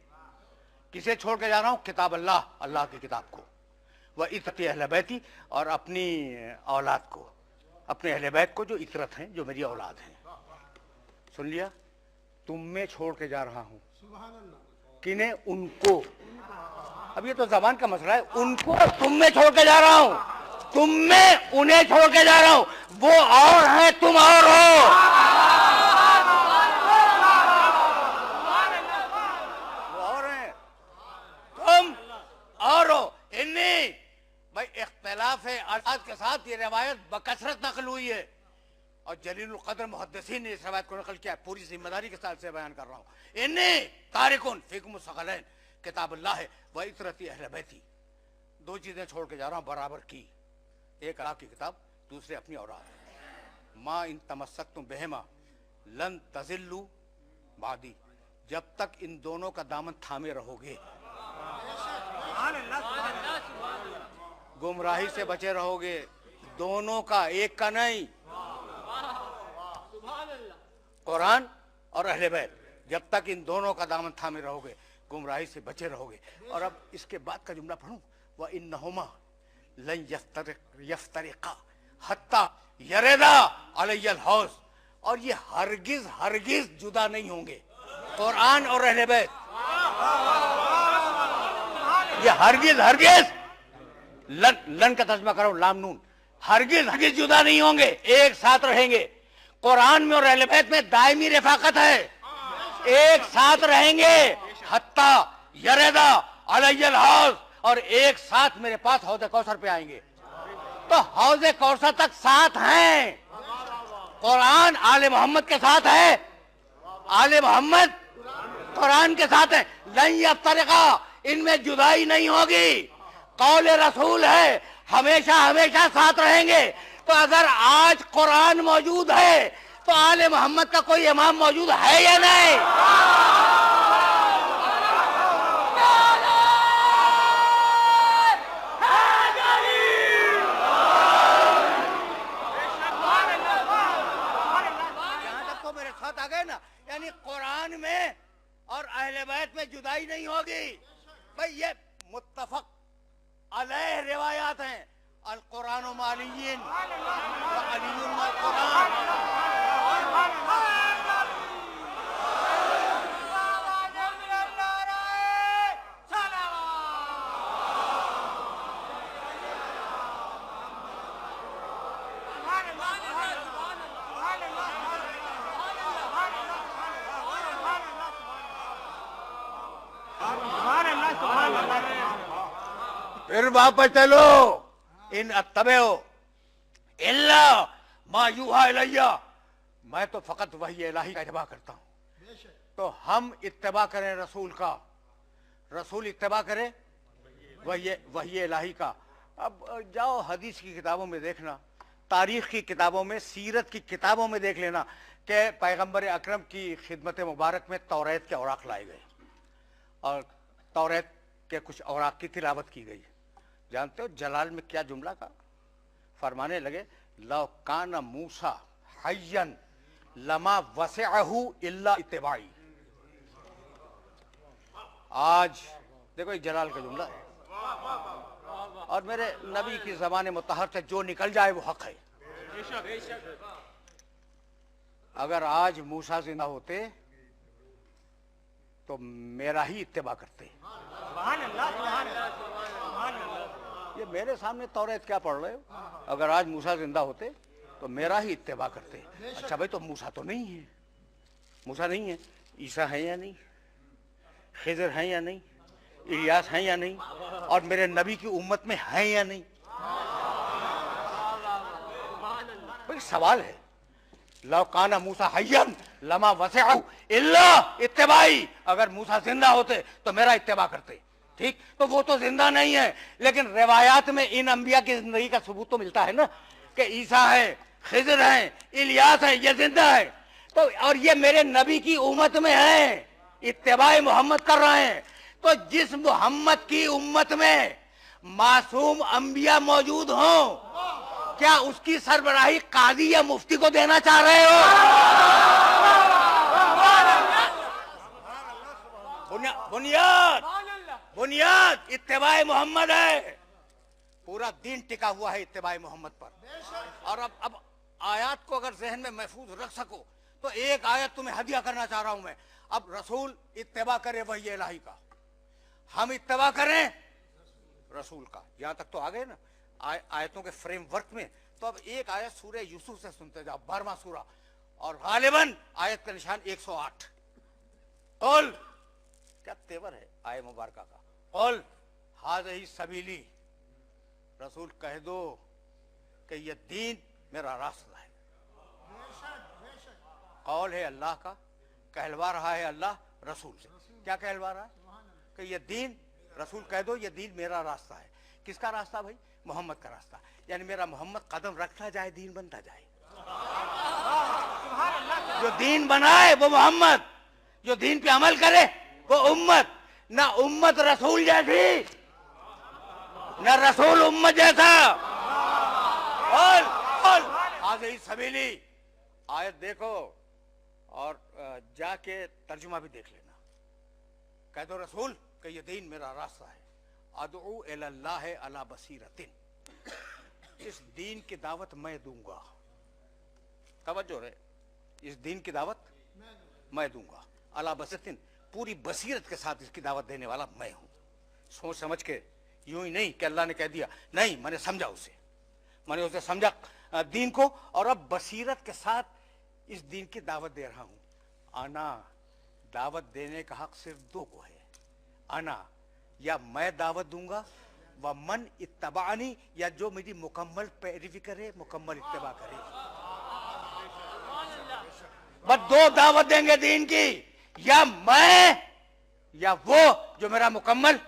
किसे छोड़ के जा रहा हूं? किताब अल्लाह, अल्लाह की किताब को, वह इतरत अहले बैती, और अपनी औलाद को, अपने अहले बैत को जो इतरत हैं, जो मेरी औलाद हैं। सुन लिया, तुम में छोड़ के जा रहा हूं। किन्हें? उनको। अब ये तो जबान का मसला है। उनको तुम में छोड़ के जा रहा हूं, तुम में उन्हें छोड़ के जा रहा हूं। वो और हैं, तुम और हो। वो और हैं, तुम और हो। इन्हीं भाई इख्तिलाफ आजाद के साथ ये रवायत बकसरत नकल हुई है और जलीलुल कद्र मुहद्दिसीन ने इस रवायत को नकल किया। पूरी जिम्मेदारी के साथ से बयान कर रहा हूं। इन्हीं तारिकुन फीकुम सगलैन किताबुल्लाह व इतरती अहले बैती, दो चीजें छोड़ के जा रहा हूं बराबर की। एक अल्लाह की किताब, दूसरे अपनी औलाद। माँ इन तमस्सक्तुम बिहिमा लन तज़िल्लू बादी, जब तक इन दोनों का दामन थामे रहोगे, गुमराही से बचे रहोगे। दोनों का, एक का नहीं। कुरान और अहले बैत, जब तक इन दोनों का दामन थामे रहोगे, गुमराही से बचे रहोगे। और अब इसके बाद का जुमला पढ़ूं, व इन्नहुमा लन यफ्तरिका हत्ता यरदा अलैयल हौज, और ये हरगिज हरगिज जुदा नहीं होंगे। कुरान और अहले बैत, ये हरगिज हरगिज, लन का तर्जुमा करो, लाम नून, हरगिज हरगिज जुदा नहीं होंगे, एक साथ रहेंगे। कुरान में और अहले बैत में दायमी रफाकत है, एक साथ रहेंगे। हत्ता यरदा अलैयल हौज, और एक साथ मेरे पास हौज़े कौसर पे आएंगे। तो हौज़े कौसर तक साथ हैं। कुरान आले मोहम्मद के साथ है, आले मोहम्मद कुरान के साथ है। लन यफ्तरिका, इनमें जुदाई नहीं होगी। कौल रसूल है, हमेशा हमेशा साथ रहेंगे। तो अगर आज कुरान मौजूद है तो आले मोहम्मद का कोई इमाम मौजूद है या नहीं? यहां तक तो मेरे साथ आ गए ना, यानी कुरान में और अहले बैत में जुदाई नहीं होगी। भाई ये मुत्तफक अलैह रिवायात हैं। अल कुरान व अलिय्यिन व अलिय्युन मअल कुरान। फिर वापस चलो। इन अत्तबेओ इल्ला मा यूहा इलैया, मैं तो फकत वही इलाही का इत्तबा करता हूं। तो हम इत्तबा करें रसूल का, रसूल इत्तबा करे वही इलाही का। अब जाओ हदीस की किताबों में देखना, तारीख की किताबों में, सीरत की किताबों में देख लेना कि पैगंबर अकरम की खिदमत मुबारक में तौरात के औराक लाए गए और तौरात के कुछ औराक की तिलावत की गई। जानते हो जलाल में क्या जुमला का? फरमाने लगे, लौ कान मूसा हय्यन लमा वसअहु इल्ला इत्तिबाई। आज देखो ये जलाल का जुमला है और मेरे नबी की ज़बान मुतहर से जो निकल जाए वो हक है। अगर आज मूसा जिंदा होते तो मेरा ही इत्तिबा करते। ये मेरे सामने तौरात क्या पढ़ रहे हो? अगर आज मूसा जिंदा होते तो मेरा ही इत्तिबा करते। अच्छा भाई, तो मूसा तो नहीं है, मूसा नहीं है, ईसा है या नहीं, खिजर है या नहीं, इलियास है या नहीं, और मेरे नबी की उम्मत में है या नहीं? भाई सवाल है। लौ काना मूसा हय्यन लमा वसअहु इल्ला इत्तिबाई, अगर मूसा जिंदा होते तो मेरा इत्तिबा करते। ठीक, तो वो तो जिंदा नहीं है, लेकिन रिवायात में इन अंबिया की जिंदगी का सबूत तो मिलता है ना कि ईसा है, खिजर है, इलियास है, ये जिंदा है। तो और ये मेरे नबी की उम्मत में है, इत्तिबाए मोहम्मद कर रहे हैं। तो जिस मोहम्मद की उम्मत में मासूम अंबिया मौजूद हों, क्या उसकी सरबराही काजी या मुफ्ती को देना चाह रहे हो? बुनियाद इत्तिबाए मोहम्मद है। पूरा दीन टिका हुआ है इत्तिबाए मोहम्मद पर। और अब आयत को अगर जहन में महफूज रख सको तो एक आयत तुम्हें हदिया करना चाह रहा हूं मैं। अब रसूल इत्तेबा करे वही इलाही का, हम इत्तेबा करें रसूल का। यहां तक तो आ गए ना आयतों के फ्रेमवर्क में। तो अब एक आयत सूरह यूसुफ से सुनते जाओ, 12वां सूरा, और गालिबन आयत का निशान 108। कौल, क्या तेवर है आय मुबारका का। कौल हाज़िही सबीली, रसूल कह दो कि ये दीन मेरा रास्ता है। कौल है अल्लाह का, कहलवा रहा है अल्लाह रसूल से। क्या कहलवा रहा है? कि ये दीन, रसूल कह दो ये दीन मेरा रास्ता है। किसका रास्ता भाई? मोहम्मद का रास्ता। यानी मेरा मोहम्मद कदम रखता जाए, दीन बनता जाए। जो दीन बनाए वो मोहम्मद, जो दीन पे अमल करे वो उम्मत। ना उम्मत रसूल जैसी, ना रसूल उम्मत जैसा। और हाज़िही सबीली आयत देखो और जाके तर्जुमा भी देख लेना। कह दो रसूल कि ये दीन मेरा रास्ता है। अदऊ इलल्लाह अला बसीरतिन, इस दीन की दावत मैं दूंगा। तवज्जो रहे, इस दीन की दावत मैं दूंगा। अला बसीरतिन, पूरी बसीरत के साथ इसकी दावत देने वाला मैं हूं। सोच समझ के, यूं ही नहीं कि अल्लाह ने कह दिया, नहीं, मैंने समझा उसे, मैंने उसे समझा दीन को, और अब बसीरत के साथ इस दीन की दावत दे रहा हूं। आना, दावत देने का हक सिर्फ दो को है। आना, या मैं दावत दूंगा, व मन इत्तबानी, या जो मेरी मुकम्मल पैरवी करे, मुकम्मल इत्तबा करे। बस दो दावत देंगे दीन की, या मैं या वो जो मेरा मुकम्मल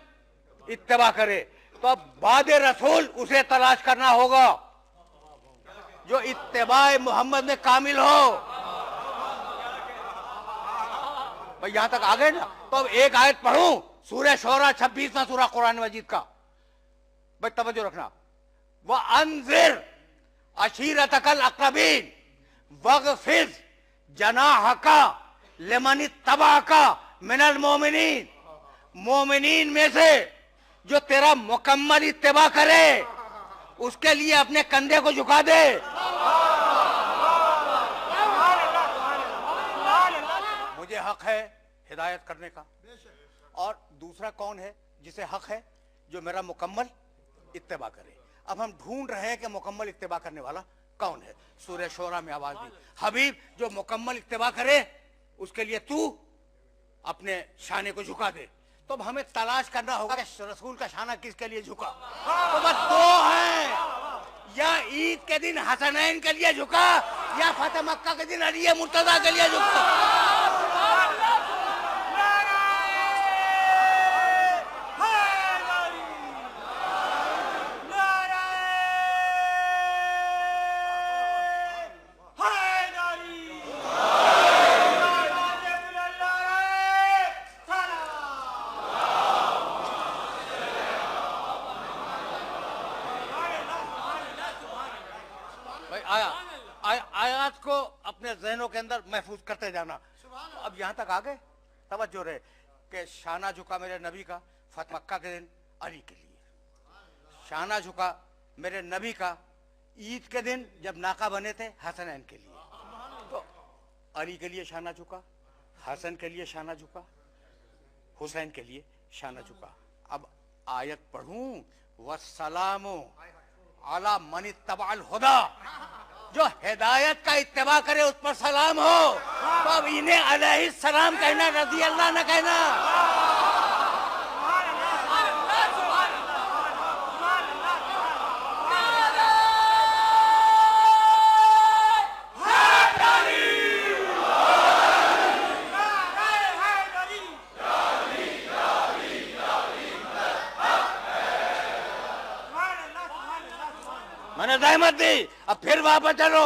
इत्तबा करे। तो अब बाद रसूल उसे तलाश करना होगा जो इत्तबाए मोहम्मद में कामिल हो। भाई यहां तक आ गए ना। तो अब एक आयत पढ़ूं, सूरह शोरा 26वां सूरा कुरान मजीद का। भाई तवज्जो रखना। वह अनज़िर अशीरतकल अक़रबीन वग़फ़िज़ जनाहका लिमन इत्तबाका मिनल मोमिनीन, मोमिनीन में से जो तेरा मुकम्मल इत्तबा करे उसके लिए अपने कंधे को झुका दे। मुझे हक है हिदायत करने का, और दूसरा कौन है जिसे हक है? जो मेरा मुकम्मल इत्तबा करे। अब हम ढूंढ रहे हैं कि मुकम्मल इत्तबा करने वाला कौन है। सूरह शोरा में आवाज दी, हबीब जो मुकम्मल इत्तबा करे उसके लिए तू अपने शाने को झुका दे। तो अब हमें तलाश करना होगा कि रसूल का शाना किसके लिए झुका। तो बस दो हैं, या ईद के दिन हसनैन के लिए झुका, या फतेह मक्का के दिन अली मुर्तजा के लिए झुका। आयात को अपने जहनों के अंदर महफूज करते जाना। अब यहां तक आ गए, तवज्जो रहे कि शाना झुका मेरे नबी का फतेह मक्का के दिन अली के लिए, शाना झुका मेरे नबी का ईद के दिन जब नाका बने थे हसनैन के लिए। तो अली के लिए शाना झुका, हसन के लिए शाना झुका, हुसैन के लिए शाना झुका। अब आयत पढ़ूं, वस्सलामु अला मन इत्तबअल हुदा, जो हिदायत का इत्तबा करे उस पर सलाम हो। तो अब इन्हें अलैहिस्सलाम कहना, रज़ी अल्लाह न कहना। मैंने ज़हमत दी, अब फिर वापस चलो।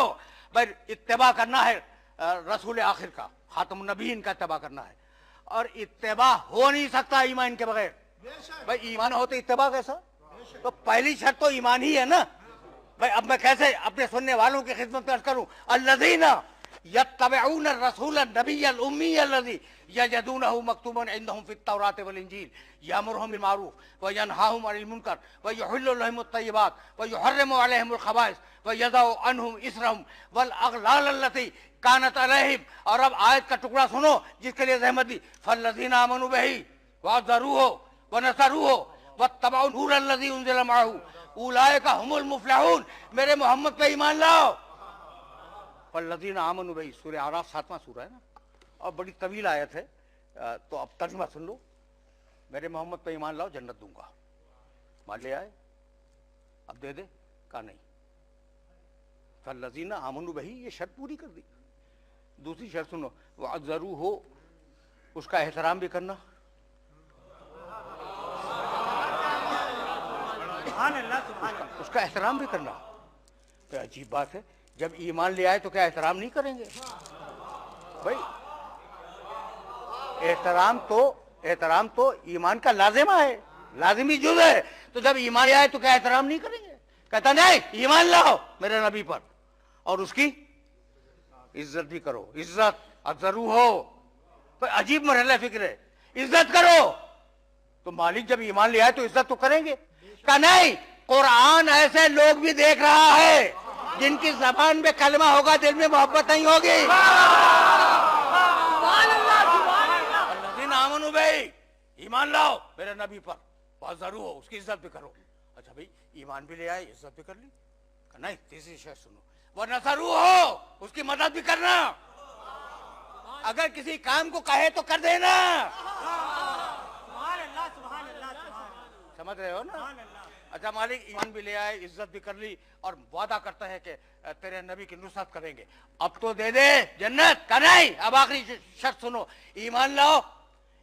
भाई इत्तेबा करना है रसूल आखिर का, खातमुन नबीयीन का इत्तेबा करना है, और इत्तेबा हो नहीं सकता ईमान के बगैर। भाई ईमान हो तो इत्तेबा कैसा? तो पहली शर्त तो ईमान ही है ना। भाई अब मैं कैसे अपने सुनने वालों की खिदमत में अर्ज करूं, अल्लज़ीना यत्तबिऊन रसूल नबिय्यल उम्मिय्यल्लज़ी यजदूनहु मक्तूबन इंदहुम फित-तौरात वल इंजील यामुरुहुम बिल मारूफ व यनहाहुम अनिल मुनकर व युहिल्लु लहुमुत तय्यिबात व युहर्रिमु अलैहिमुल खबाइस व यज़उ अन्हुम इसरहुम वल अगलाल अल्लती कानत अलैहिम। और अब आयत का टुकड़ा सुनो जिसके लिए रहमत दी, फल्लज़ीना आमनू बिही वअज़्ज़रूहु व नसरूहु वत्तबऊ नूरल्लज़ी उनज़िला मअहू उलाइका हुमुल मुफ़लिहून। मेरे मोहम्मद पे ईमान लाओ। फल्लज़ीना आमनू बिही, सूरह आराफ 7वां सूरा है ना, और बड़ी तवील आयत है, तो अब तर्जुमा सुन लो। मेरे मोहम्मद पे ईमान लाओ, जन्नत दूंगा। मान ले आए, अब दे दे, कहा नहीं। फल्लज़ीना आमनू बिही, ये शर्त पूरी कर दी। दूसरी शर्त सुनो, वअज़्ज़रूहु, उसका एहतराम भी करना। उसका एहतराम भी करना। तो अजीब बात है, जब ईमान ले आए तो क्या एहतराम नहीं करेंगे भाई? एहतराम तो ईमान का लाजिमा है, लाजिमी जुज़ है। तो जब ईमान ले आए तो क्या एहतराम नहीं करेंगे? कहता नहीं, ईमान लाओ मेरे नबी पर और उसकी इज्जत भी करो। इज्जत अज़रू हो, तो अजीब मरहला फिक्र है। इज्जत करो तो मालिक जब ईमान ले आए तो इज्जत तो करेंगे। का नहीं, कुरान ऐसे लोग भी देख रहा है जिनकी जबान में कलमा होगा, दिल में मोहब्बत नहीं होगी। आमनू भाई, ईमान लाओ मेरे नबी पर, बहुत जरूर हो, उसकी इज्जत भी करो। अच्छा भाई, ईमान भी ले आए, इज्जत भी कर ली। नहीं, तीसरी शर्त सुनो, वह नसरू हो, उसकी मदद भी करना। अगर किसी काम को कहे तो कर देना। समझ रहे हो ना? अच्छा मालिक, ईमान भी ले आए, इज्जत भी कर ली और वादा करता है कि तेरे नबी की नुसरत करेंगे। अब तो दे दे जन्नत का नहीं। अब आखिरी शर्त सुनो, ईमान लाओ,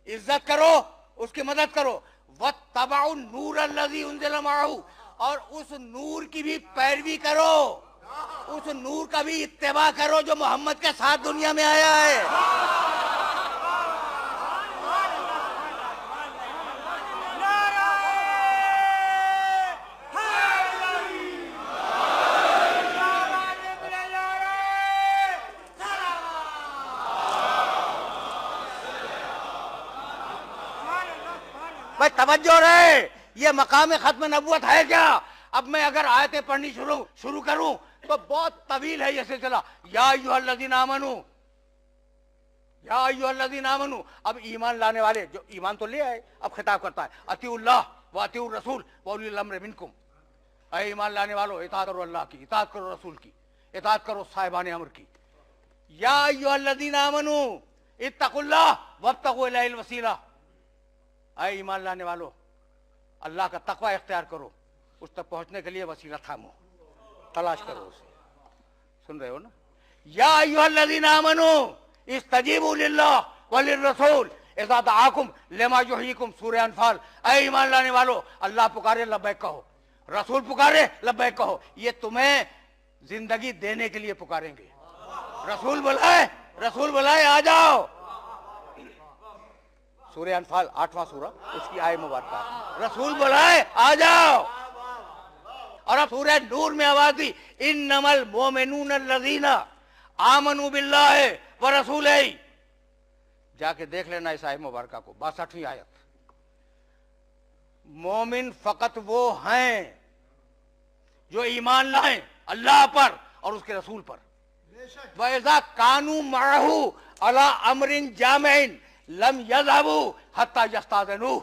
इज्जत करो, उसकी मदद करो। वत्तबऊ नूरल्लज़ी उनज़िला मअहू, और उस नूर की भी पैरवी करो, उस नूर का भी इत्तिबा करो जो मोहम्मद के साथ दुनिया में आया है। भाई तवज्जो रहे, ये मकाम खत्म नबुवत है क्या? अब मैं अगर आयतें पढ़नी शुरू करूं तो बहुत तवील है ये सिलसिला। या अय्युहल्लज़ीना आमनू, या अय्युहल्लज़ीना आमनू। अब ईमान लाने वाले जो ईमान तो ले आए, अब खिताब करता है, अतीउल्लाह व अतीउर रसूल व उलिल अम्र मिनकुम। अरे ईमान लाने वालों, इताअत करो अल्लाह की, इताअत करो रसूल की, इताअत करो साहिबान अमर की। या अय्युहल्लज़ीना आमनू इत्तकुल्लाह वब्तगू इलैहिल वसीला। अरे ईमान लाने वालों, अल्लाह का तकवा इख्तियार करो, उस तक पहुंचने के लिए वसीला थामो, तलाश करो उसे। सुन रहे हो ना? या अय्युहल्लज़ीना आमनू इस्तजीबू लिल्लाह व लिर्रसूल इज़ा दआकुम लिमा युहयिकुम। सूरह अनफाल। ऐ ईमान लाने वालों, अल्लाह पुकारे लब्बैक कहो, रसूल पुकारे लब्बैक कहो। ये तुम्हें जिंदगी देने के लिए पुकारेंगे। रसूल बुलाए आ जाओ। सूरह अनफाल 8वां सूरा, उसकी आय मुबारक, रसूल बुलाए आ जाओ। और अब सूरह नूर में आवाज दी, इन्नमल मोमिनून लज़ीना आमनू बिल्लाहि व रसूलिही। जाके देख लेना इस आय मुबारक को, 62वीं आयत। मोमिन फकत वो हैं जो ईमान लाएं अल्लाह पर और उसके रसूल पर। वैसा कानू मअहू अला अमरिन जामिन लम यज़हबू हत्ता यस्ताज़नू।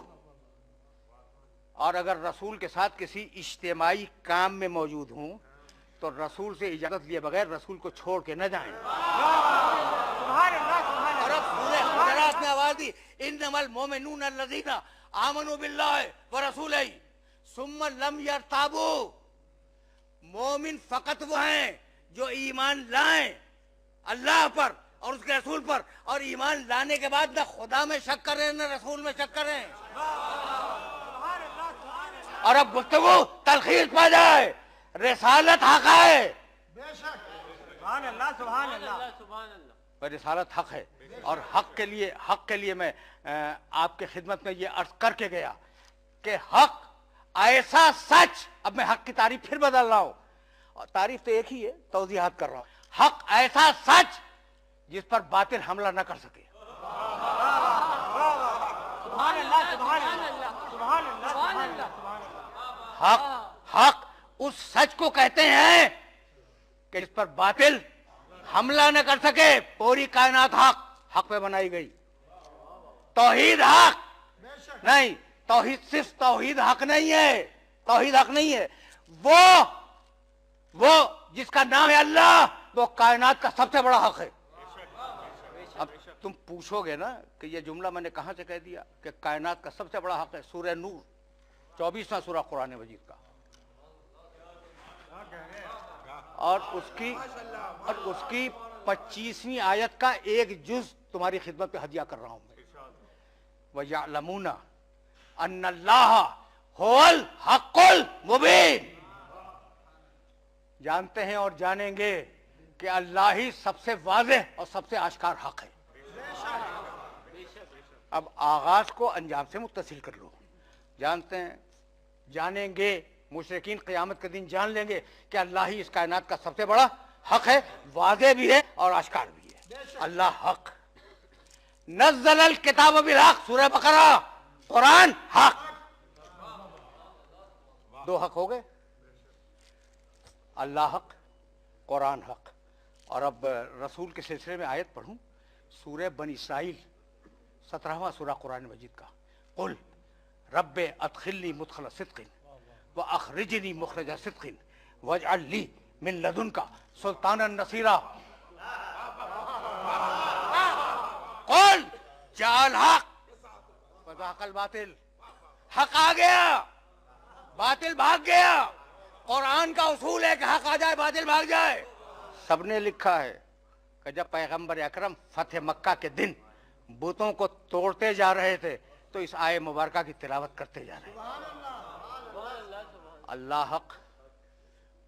और अगर रसूल के साथ किसी इज्तिमाई काम में मौजूद हूं तो रसूल से इजाजत लिए बगैर रसूल को छोड़ के न जाएं। और अब सूरह हुजरात में आवाज दी, इन्नमल मोमिनून लज़ीना आमनू बिल्लाहि व रसूलिही सुम्मा लम यरताबू। मोमिन फकत वो हैं जो ईमान लाएं अल्लाह पर और उसके रसूल पर, और ईमान लाने के बाद न खुदा में शक करें न रसूल में शक करें। और अब गुफ्तगू तलखीस पा जाए, रिसालत हक है। सुभान अल्लाह, सुभान अल्लाह। रिसालत हक है, और हक के लिए मैं आपके खिदमत में ये अर्ज करके गया कि हक ऐसा सच। अब मैं हक की तारीफ फिर बदल रहा हूं, और तारीफ तो एक ही है, तौजीहात कर रहा हूं। हक ऐसा सच जिस पर बातिल हमला न कर सके। हक हक उस सच को कहते हैं कि जिस पर बातिल हमला न कर सके। पूरी कायनात हक हक पे बनाई गई। तौहीद हक नहीं, तौहीद सिर्फ तौहीद हक नहीं है, तौहीद हक नहीं है। वो जिसका नाम है अल्लाह, वो कायनात का सबसे बड़ा हक है। अब तुम पूछोगे ना कि ये जुमला मैंने कहां से कह दिया कि कायनात का सबसे बड़ा हक है। सूरह नूर 24वां सूरा कुरान मजीद का, और उसकी 25वीं आयत का एक जुज तुम्हारी खिदमत पे हदिया कर रहा हूं मैं। वयअलमूना अन्नल्लाह हुवल हक्कुल मुबीन। जानते हैं और जानेंगे कि अल्लाह ही सबसे वाज़ेह और सबसे आश्कार हक है। अब आगाज को अंजाम से मुत्तसिल कर लो। जानते हैं, जानेंगे, मुशरिकीन क़यामत के दिन जान लेंगे कि अल्लाह ही इस कायनात का सबसे बड़ा हक है, वाज़ेह भी है और आश्कार भी है। अल्लाह हक। नज़्ज़लल किताब बिल हक, सूरह बकरा, कुरान हक। दो हक हो गए, अल्लाह हक, कुरान हक। और अब रसूल के सिलसिले में आयत पढ़ूं, सूरह बनी इसराइल 17वां सूरा कुरान मजीद का। कुल रब्बे अदखिलनी मुदखल सिद्क़िन व अखरिजनी मुखरज सिद्क़िन वजअल ली मिन लदुनका सुल्तानन नसीरा। कुल जाल हक वज़हक़ल बातिल। हक आ गया, बातिल भाग गया। कुरान का उसूल है कि हक आ जाए, बातिल भाग जाए। सबने लिखा है कि जब पैगंबर अकरम फतेह मक्का के दिन बुतों को तोड़ते जा रहे थे तो इस आय मुबारका की तिलावत करते जा रहे। अल्लाह हक,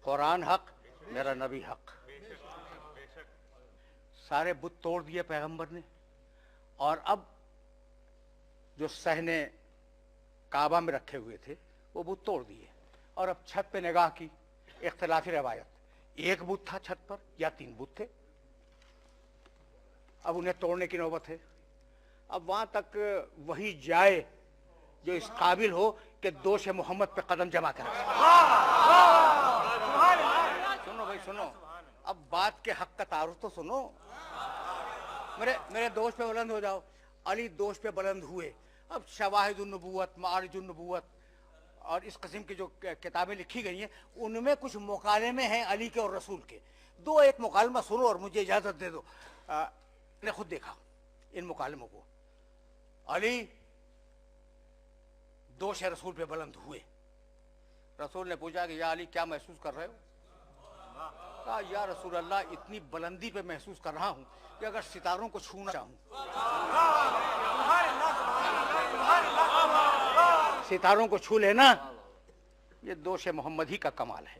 कुरान हक, मेरा नबी हक। सारे बुत तोड़ दिए पैगंबर ने, और अब जो सहने काबा में रखे हुए थे वो बुत तोड़ दिए। और अब छत पे निगाह की, इख्तिलाफी रवायत, एक बुत था छत पर या 3 बुत थे। अब उन्हें तोड़ने की नौबत है। अब वहां तक वही जाए जो इस काबिल हो कि दोष मोहम्मद पे कदम जमा करे। सुनो भाई सुनो, अब बात के हक का तारुफ तो सुनो। मेरे दोष पे बुलंद हो जाओ। अली दोष पे बुलंद हुए। अब शवाहिदुन नबुव्वत, मारिजुन नबुव्वत और इस किस्म की जो किताबें लिखी गई हैं उनमें कुछ मुकालमे हैं अली के और रसूल के। दो एक मुकालमा सुनो और मुझे इजाजत दे दो। मैंने खुद देखा इन मुकालमों को। अली दोष रसूल पे बुलंद हुए। रसूल ने पूछा कि या अली क्या महसूस कर रहे हो? कहा या रसूल अल्लाह, इतनी बुलंदी पे महसूस कर रहा हूं कि अगर सितारों को छूना चाहूं, सितारों को छू लेना, ये दोष मोहम्मद ही का कमाल है।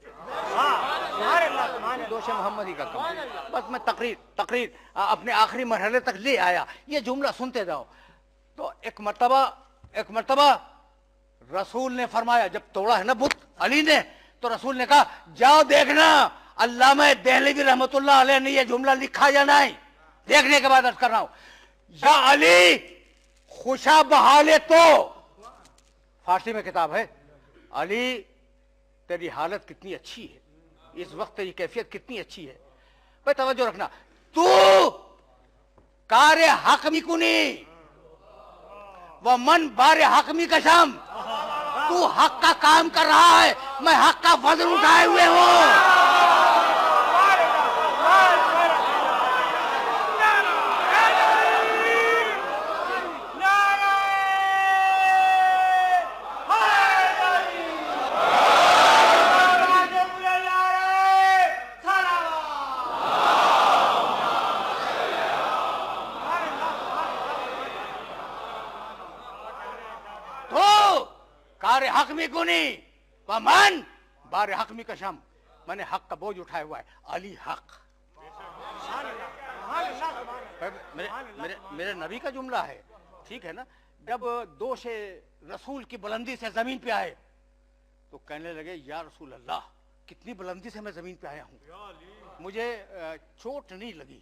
दोष मोहम्मद ही का कमाल। बस मैं तकरीर अपने आखिरी मरहले तक ले आया। ये जुमला सुनते जाओ। तो एक मर्तबा रसूल ने फरमाया, जब तोड़ा है ना बुत अली ने, तो रसूल ने कहा जाओ देखना अल्लामा देहलवी रहमतुल्लाह अलैह ने ये जुमला लिखा या नहीं। देखने के बाद अर्ज कर रहा हूं, या अली खुशा बहाले तो, फारसी में किताब है, अली तेरी हालत कितनी अच्छी है, इस वक्त तेरी कैफियत कितनी अच्छी है। भाई तवज्जो रखना, तू कारे हकमी कुनी व मन बारे हकमी का शाम, तू हक का काम कर रहा है, मैं हक का वजन उठाए हुए हूं। हकमी कुनी मन बारे हकमी का शम, मैंने हक का बोझ उठाया हुआ है। अली हक। मेरे नबी का जुमला है, ठीक है ना। जब दोष रसूल की बुलंदी से जमीन पे आए तो कहने लगे या रसूल अल्लाह, कितनी बुलंदी से मैं जमीन पे आया हूं, मुझे चोट नहीं लगी,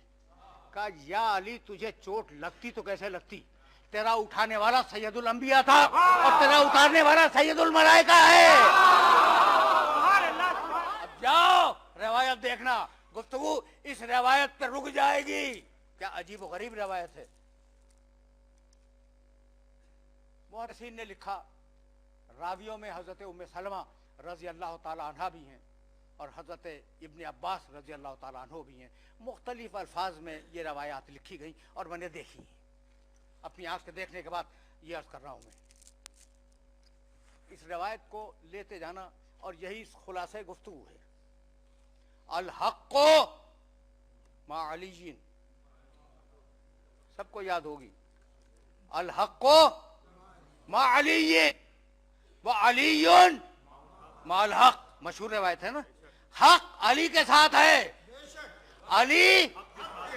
कहा या अली तुझे चोट लगती तो कैसे लगती, तेरा उठाने वाला सैयदुल अंबिया था और तेरा उतारने वाला सैयदुल मलाइका है। अब जाओ रिवायत देखना, गुफ्तगू इस रिवायत पे रुक जाएगी। क्या अजीब और गरीब रिवायत है। मुहर्रिरीन ने लिखा, रावियों में हजरत उम्मे सलमा रजी अल्लाह ताला अन्हा भी हैं और हजरत इब्ने अब्बास रजी अल्लाह ताला अन्हो भी हैं। मुख्तलिफ अल्फाज में ये रवायात लिखी गई और मैंने देखी, अपनी आंख से देखने के बाद ये अर्ज कर रहा हूं मैं। इस रवायत को लेते जाना और यही खुलासे गुफ्तगू है। अल हक़्क़ु मा अलीयिन, सबको याद होगी। अल हक़्क़ु मा अलीयिन व अलीयुन मा अल हक़, मशहूर रवायत है ना। हक अली के साथ है, अली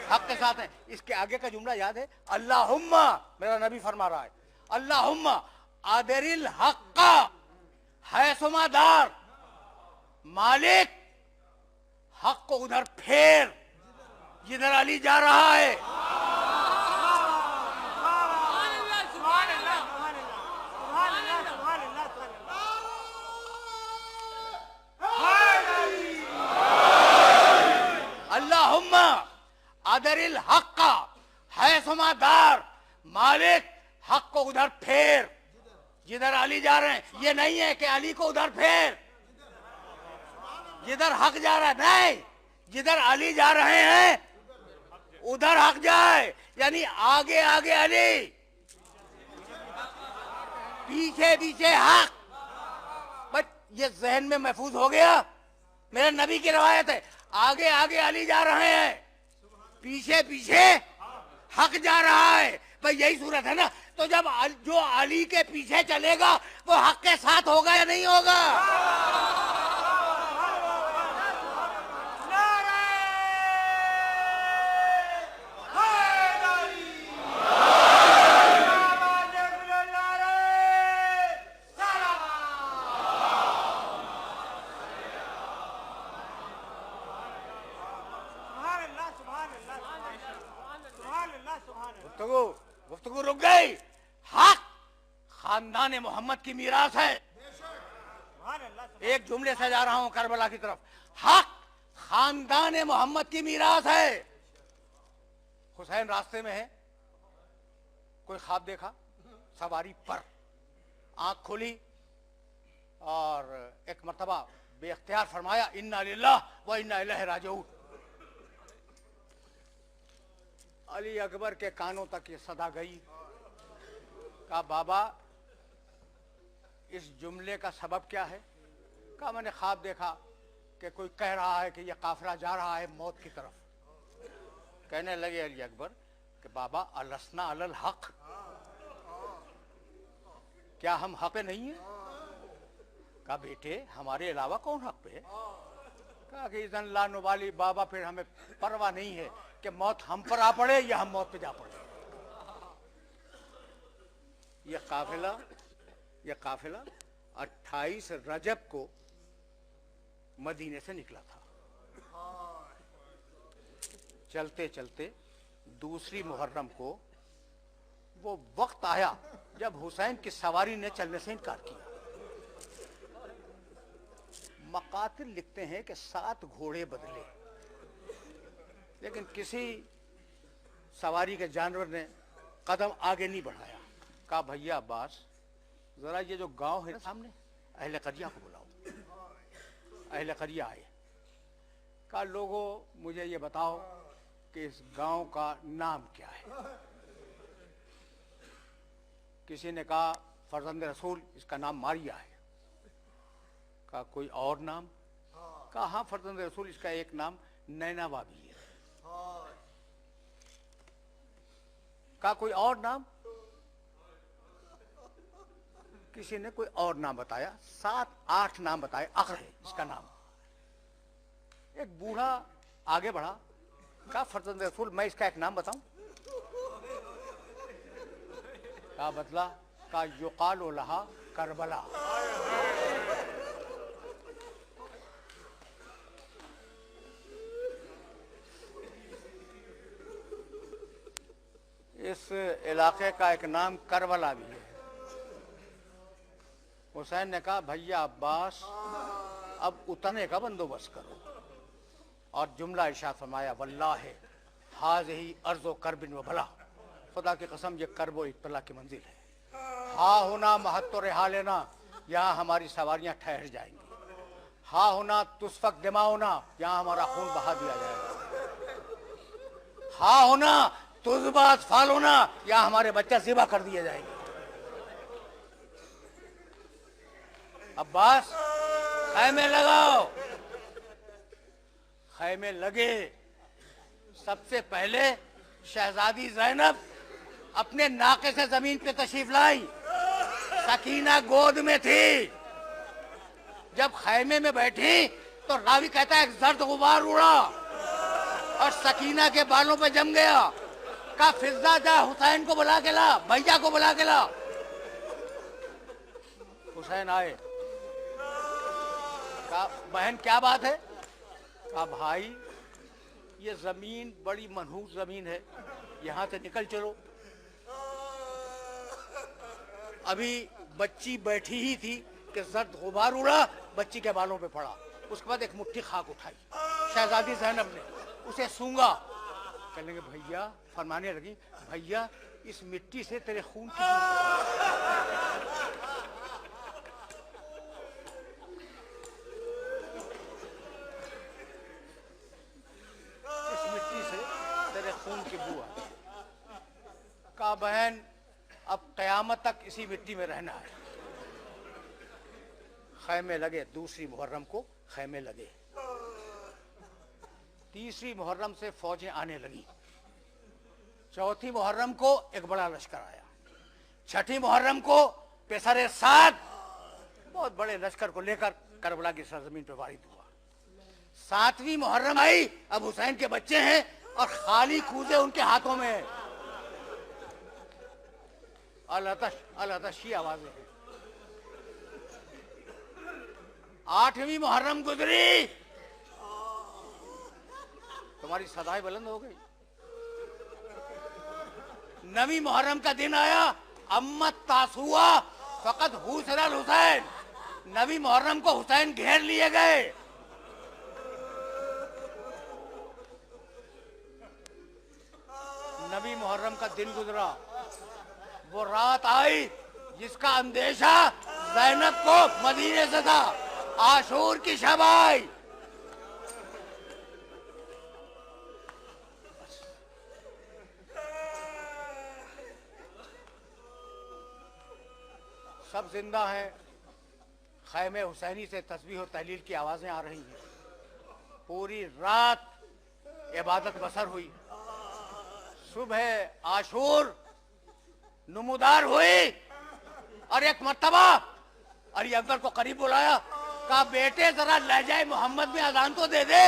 हक के साथ है। इसके आगे का जुमला याद है, अल्लाहुम्मा, मेरा नबी फरमा रहा है, अल्लाहुम्मा आदरिल हक्का हैसुमा दार, मालिक हक को उधर फेर जिधर अली जा रहा है। अल्लाहुम्मा आदरिल हक्का हैसुमा दार, मालिक हक को उधर फेर जिधर अली जा रहे हैं। ये नहीं है कि अली को उधर फेर जिधर हक जा रहा है, नहीं, जिधर अली जा रहे हैं उधर हक जाए, यानी आगे आगे अली, पीछे पीछे हक। बस ये जहन में महफूज हो गया, मेरे नबी की रवायत है, आगे आगे अली जा रहे हैं, पीछे पीछे हक जा रहा है। भाई यही सूरत है ना। तो जब जो अली के पीछे चलेगा वो हक के साथ होगा या नहीं होगा? गुफ्तगू रुक गई। हक खानदान मोहम्मद की मीरास है। एक जुमले से जा रहा हूं करबला की तरफ। हक खानदान मोहम्मद की मीरास है। हुसैन रास्ते में है, कोई ख्वाब देखा, सवारी पर आंख खोली और एक मर्तबा बेख्तियार फरमाया, इन्ना लिल्लाह व इन्ना इलैहि राजिऊन। अली अकबर के कानों तक ये सदा गई। कहा बाबा इस जुमले का सबब क्या है? कहा मैंने ख्वाब देखा कि कोई कह रहा है कि ये काफिला जा रहा है मौत की तरफ। कहने लगे अली अकबर कि बाबा अलसना अलल हक, क्या हम हक पे नहीं है? कहा बेटे हमारे अलावा कौन हक पे है? कहा कि इज़न ला नुबाली, बाबा फिर हमें परवाह नहीं है कि मौत हम पर आ पड़े या हम मौत पे जा पड़े। ये काफिला 28 रजब को मदीने से निकला था। चलते चलते दूसरी मुहर्रम को वो वक्त आया जब हुसैन की सवारी ने चलने से इनकार किया। मकातिल लिखते हैं कि 7 घोड़े बदले, लेकिन किसी सवारी के जानवर ने कदम आगे नहीं बढ़ाया। कहा भैया अब्बास जरा ये जो गांव है ना सामने, अहले करिया को बुलाओ। अहले करिया आए। कहा लोगों मुझे ये बताओ कि इस गांव का नाम क्या है? किसी ने कहा फरजंद रसूल, इसका नाम मारिया है। कहा कोई और नाम? कहा हाँ फरजंद रसूल, इसका एक नाम नैनावा भी है। कहा कोई और नाम? किसी ने कोई और नाम बताया। 7-8 नाम बताए। अक्र है इसका नाम। एक बूढ़ा आगे बढ़ा, कहा फरजंद रसूल मैं इसका एक नाम बताऊं? कहा बदला। कहा युकालु लहा करबला। इस इलाके का एक नाम करबला भी है। हुसैन ने कहा भैया अब्बास अब उतरने का बंदोबस्त करो, और जुमला इरशाद फरमाया वल्लाहि हाज़िही अर्ज़ो करबिन व भला, खुदा की कसम ये करब व इत्तला की मंजिल है। हा होना महत्व रिहा लेना, यहाँ हमारी सवारियाँ ठहर जाएंगी। हा होना तुस्फक दिमाओना, यहाँ हमारा खून बहा दिया जाएगा। हा होना तुज़बात फालोना, यहाँ हमारे बच्चे ज़िबा कर दिए जाएंगे। अब्बास खैमे लगाओ। खैमे लगे। सबसे पहले शहजादी ज़ैनब अपने नाके से जमीन पे तशरीफ लाई। सकीना गोद में थी। जब खैमे में बैठी तो रावी कहता है एक जर्द गुबार उड़ा और सकीना के बालों पे जम गया। कहा फिजा जा हुसैन को बुला के ला, भैया को बुला के ला। हुसैन आए। कहा बहन क्या बात है? कहा भाई ये जमीन बड़ी मनहूस जमीन है, यहाँ से निकल चलो। अभी बच्ची बैठी ही थी कि जर्द गुबार उड़ा, बच्ची के बालों पे पड़ा। उसके बाद एक मुट्ठी खाक उठाई शहजादी ज़ैनब ने, उसे सूंघा। कहने लगे भैया, फरमाने लगी भैया इस मिट्टी से तेरे खून की बुआ। कहा बहन अब कयामत तक इसी मिट्टी में रहना है। खैमे लगे। दूसरी मुहर्रम को खैमे लगे। तीसरी मुहर्रम से फौजें आने लगी। चौथी मुहर्रम को एक बड़ा लश्कर आया। छठी मुहर्रम को पेसरे साथ बहुत बड़े लश्कर को लेकर करबला की सरजमीन पर वारिद हुआ। सातवीं मुहर्रम आई। अब हुसैन के बच्चे हैं और खाली कूजे उनके हाथों में है। अल-अतश की आवाजें हैं। आठवीं मुहर्रम गुजरी, तुम्हारी सदाएं बुलंद हो गई। नवीं मुहर्रम का दिन आया। अम्मत तासुआ फकत हुसैन हुसैन। नवीं मुहर्रम को हुसैन घेर लिए गए। नबी मुहर्रम का दिन गुजरा। वो रात आई जिसका अंदेशा ज़ैनब को मदीने से था। आशूर की शब आई। सब जिंदा हैं। खैमे हुसैनी से तस्बीह और तहलील की आवाजें आ रही हैं। पूरी रात इबादत बसर हुई। सुबह आशूर नुमुदार हुई और एक मर्तबा अली अकबर को करीब बुलाया। कहा बेटे जरा लहजाए मोहम्मद में अजान तो दे दे।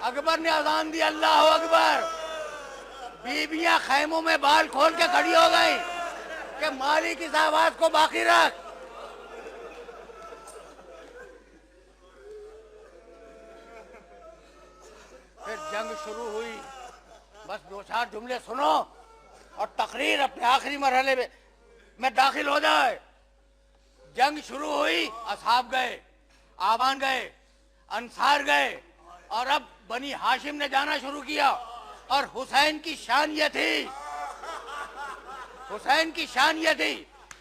अकबर ने अजान दी। अल्लाह अकबर। बीबियां खैमों में बाल खोल के खड़ी हो गई कि मालिक इस आवाज को बाकी रख। फिर जंग शुरू हुई। बस दो चार जुमले सुनो और तकरीर अपने आखिरी मरहले में दाखिल हो जाए। जंग शुरू हुई। असहाब गए, आवान गए, अंसार गए और अब बनी हाशिम ने जाना शुरू किया। और हुसैन की शान ये थी, हुसैन की शान ये थी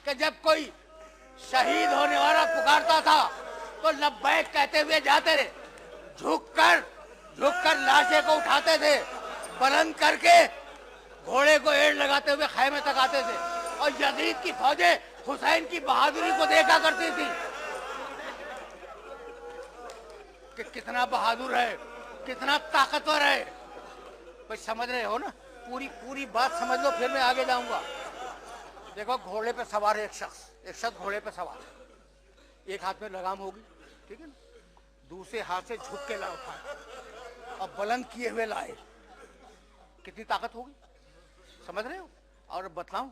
कि जब कोई शहीद होने वाला पुकारता था तो लब्बैक कहते हुए जाते थे। झुककर लाशे को उठाते थे। बुलंद करके घोड़े को एड़ लगाते हुए खैमे तक आते थे। और यजीद की फौजें हुसैन की बहादुरी को देखा करती थी कि कितना बहादुर है, कितना ताकतवर है। भाई समझ रहे हो ना? पूरी बात समझ लो, फिर मैं आगे जाऊंगा। देखो घोड़े पे सवार है एक शख्स घोड़े पे सवार है। एक हाथ में लगाम होगी, ठीक है ना, दूसरे हाथ से झुक के लाओ और बुलंद किए हुए लाए। कितनी ताकत होगी, समझ रहे हो? और बतलाऊं,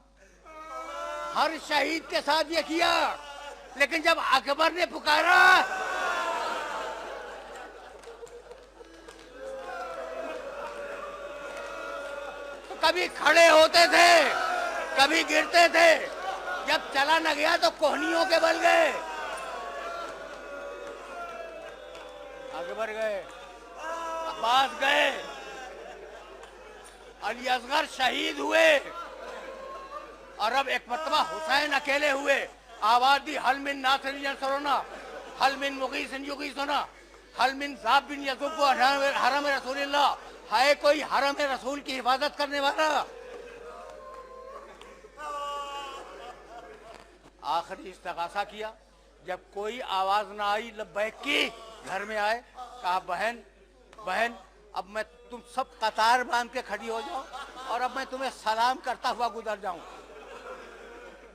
हर शहीद के साथ ये किया। लेकिन जब अकबर ने पुकारा कभी खड़े होते थे, कभी गिरते थे, जब चला न गया तो कोहनियों के बल गए, आगे बढ़ गए, अब्बास गए, अली असगर शहीद हुए, और अब एक मरतबा हुसैन अकेले हुए। आवाज दी, हल मिन नासिरिन सरोना, हल मिन मुगीसिन युगीसुना, हल मिन ज़ाब बिन यज़ुब हरम रसूलिल्लाह, है कोई हरम रसूल की हिफाजत करने वाला? आखिरी इस्तगासा किया, जब कोई आवाज ना आई लब्बैक की, घर में आए, कहा बहन बहन अब मैं तुम सब कतार बांध के खड़ी हो जाओ और अब मैं तुम्हें सलाम करता हुआ गुजर जाऊं।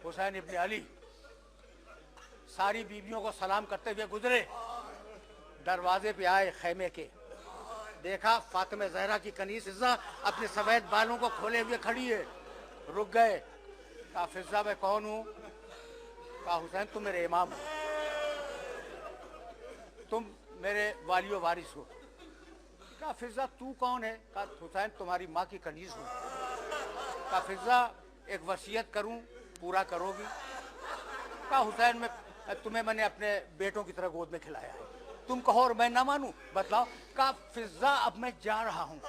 हुसैन इब्ने अली सारी बीवियों को सलाम करते हुए गुजरे, दरवाजे पे आए खैमे के, देखा फातिमा ज़हरा की कनीज़ फिज़ा अपने सफेद बालों को खोले हुए खड़ी है। रुक गए, कहा फिज़ा मैं कौन हूँ? कहा हुसैन तुम मेरे इमाम हो, तुम मेरे वालियो वारिस हो। कहा फिज़ा तू कौन है? कहा हुसैन तुम्हारी माँ की कनीज़ हूँ। कहा फिज़ा एक वसीयत करूँ, पूरा करोगी? कहा हुसैन मैं तुम्हें मैंने अपने बेटों की तरह गोद में खिलाया है, तुम कहो और मैं ना मानूं, बतलाओ। कहा फिज़ा अब मैं जा रहा हूँ,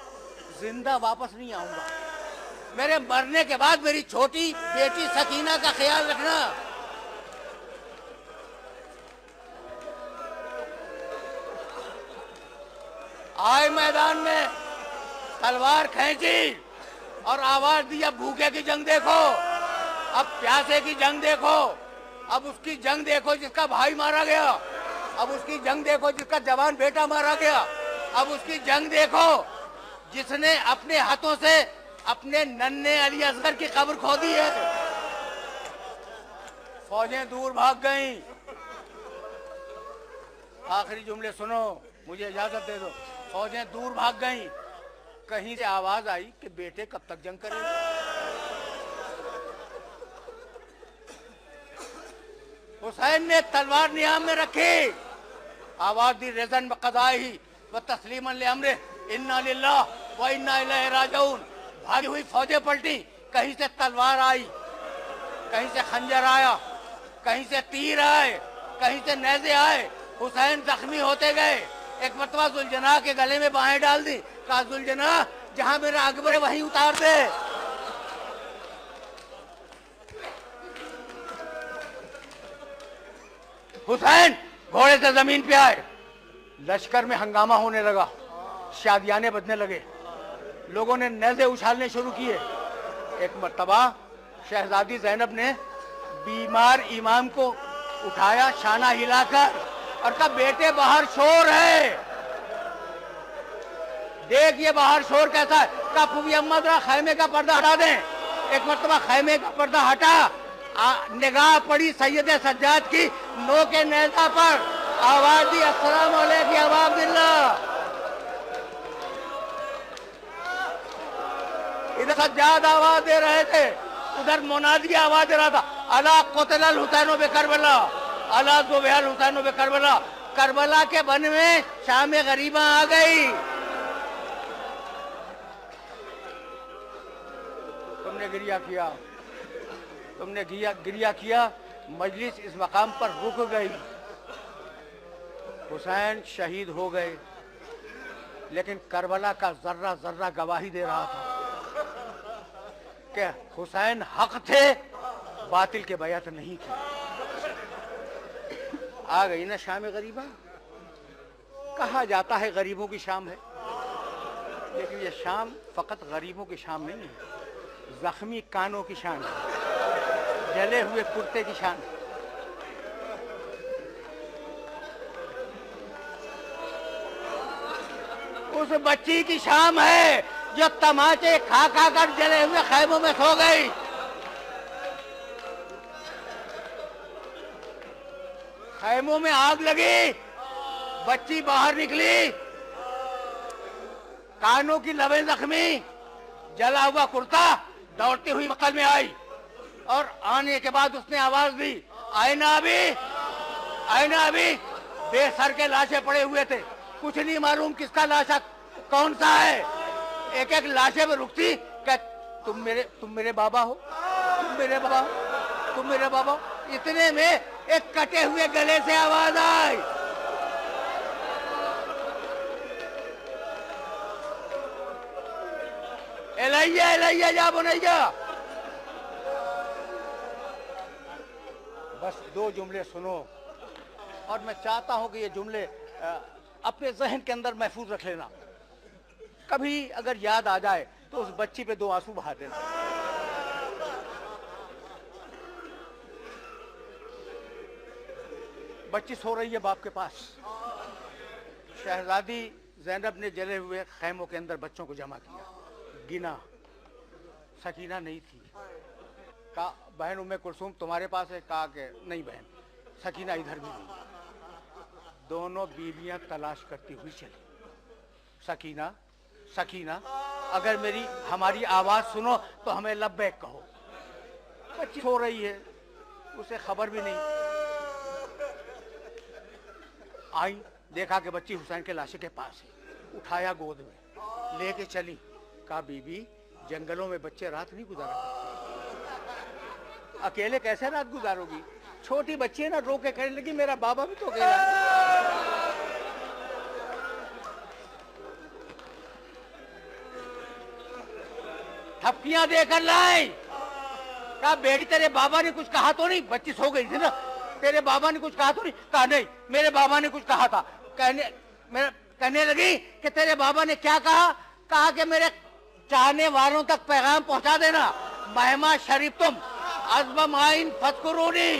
जिंदा वापस नहीं आऊंगा, मेरे मरने के बाद मेरी छोटी बेटी सकीना का ख्याल रखना। आए मैदान में, तलवार खींची और आवाज दी, अब भूखे की जंग देखो, अब प्यासे की जंग देखो, अब उसकी जंग देखो जिसका भाई मारा गया, अब उसकी जंग देखो जिसका जवान बेटा मारा गया, अब उसकी जंग देखो जिसने अपने हाथों से अपने नन्हे अली असगर की कब्र खोदी है। फौजें दूर भाग गईं। आखिरी जुमले सुनो, मुझे इजाजत दे दो। फौजें दूर भाग गईं। कहीं से आवाज आई कि बेटे कब तक जंग करेंगे? हुसैन ने तलवार नियाम में रखी, आवाज दी, रेज़न बक़ज़ाइही व तस्लीमन लिअम्रिही, इन्ना लिल्लाह व इन्ना इलैहि राजिऊन। भागी हुई फौजें पलटी, कहीं से तलवार आई, कहीं से खंजर आया, कहीं से तीर आए, कहीं से नेज़े आए। हुसैन जख्मी होते गए। एक मरतबा जुलजना के गले में बाहें डाल दी, कहा जुलजना जहां मेरा अकबर है वहीं उतार दे। हुसैन घोड़े से जमीन पे आए, लश्कर में हंगामा होने लगा, शादियाने बजने लगे, लोगों ने नेज़े उछालने शुरू किए। एक मर्तबा शहजादी ज़ैनब ने बीमार इमाम को उठाया शाना हिलाकर और कहा बेटे बाहर शोर है, देख ये बाहर शोर कैसा है। कहा फूफी अम्मा जरा खैमे का पर्दा हटा दें। एक मर्तबा खैमे का पर्दा हटा, निगाह पड़ी सैयद सज्जाद की नो के नेज़ा पर, आवाज दी, अस्सलाम वालेकुम अबा अब्दुल्लाह। इधर सज्जाद आवाज दे रहे थे, उधर मुनादी आवाज दे रहा था, अला क़ुतिलल हुसैन बे करबला, अला ज़ुबिहल हुसैन बे करबला। करबला के बन में शाम गरीबा आ गई। तुमने गिरिया किया, तुमने गिरिया किया, मजलिस इस मकाम पर रुक गई। हुसैन शहीद हो गए, लेकिन करबला का जर्रा जर्रा गवाही दे रहा था कि हुसैन हक थे, बातिल के बैत नहीं थे। आ गई ना शाम गरीबा। कहा जाता है गरीबों की शाम है, लेकिन ये शाम फकत गरीबों की शाम नहीं है, जख्मी कानों की शान है, जले हुए कुर्ते की शान है। उस बच्ची की शाम है जो तमाचे खा खा कर जले हुए खैमों में सो गई। खैमों में आग लगी, बच्ची बाहर निकली, कानों की लबें जख्मी, जला हुआ कुर्ता, दौड़ती हुई मक्कल में आई और आने के बाद उसने आवाज दी, आए ना अभी, आए ना अभी। बेसर के लाशें पड़े हुए थे, कुछ नहीं मालूम किसका लाशा कौन सा है। एक एक लाशे में रुकती, तुम मेरे बाबा हो, तुम मेरे बाबा हो, तुम मेरे बाबा हो। इतने में एक कटे हुए गले से आवाज आई, एलैया एलैया जा बुनैया। बस 2 जुमले सुनो, और मैं चाहता हूं कि ये जुमले अपने जहन के अंदर महफूज रख लेना। कभी अगर याद आ जाए तो उस बच्ची पे 2 आंसू बहा देना। बच्ची सो रही है बाप के पास। शहजादी ज़ैनब ने जले हुए खैमों के अंदर बच्चों को जमा किया, गिना, सकीना नहीं थी। कहा बहन उम्मे कुलसूम तुम्हारे पास है? कहा कि नहीं बहन, सकीना इधर भी नहीं। दोनों बीवियां तलाश करती हुई चली। सकीना, सकीना, अगर हमारी आवाज सुनो तो हमें लब्बैक कहो। बच्ची सो रही है, उसे खबर भी नहीं। आई, देखा कि बच्ची हुसैन के लाशे के पास है, उठाया गोद में, लेके चली। कहा बीबी जंगलों में बच्चे रात नहीं गुजारा करते, अकेले कैसे रात गुजारोगी? छोटी बच्ची है ना, रो के कहने लगी मेरा बाबा भी तो गया। थपकियां देकर लाई। कहा बेटी तेरे बाबा ने कुछ कहा तो नहीं? बच्ची सो गई थी ना। तेरे बाबा ने कुछ कहा तो नहीं? कहा नहीं, मेरे बाबा ने कुछ कहा था। कहने लगी कि तेरे बाबा ने क्या कहा? कहा कि मेरे चाहने वालों तक पैगाम पहुंचा देना। महमा शरीफ तुम अज़्ब माइन फज़कुरूनी,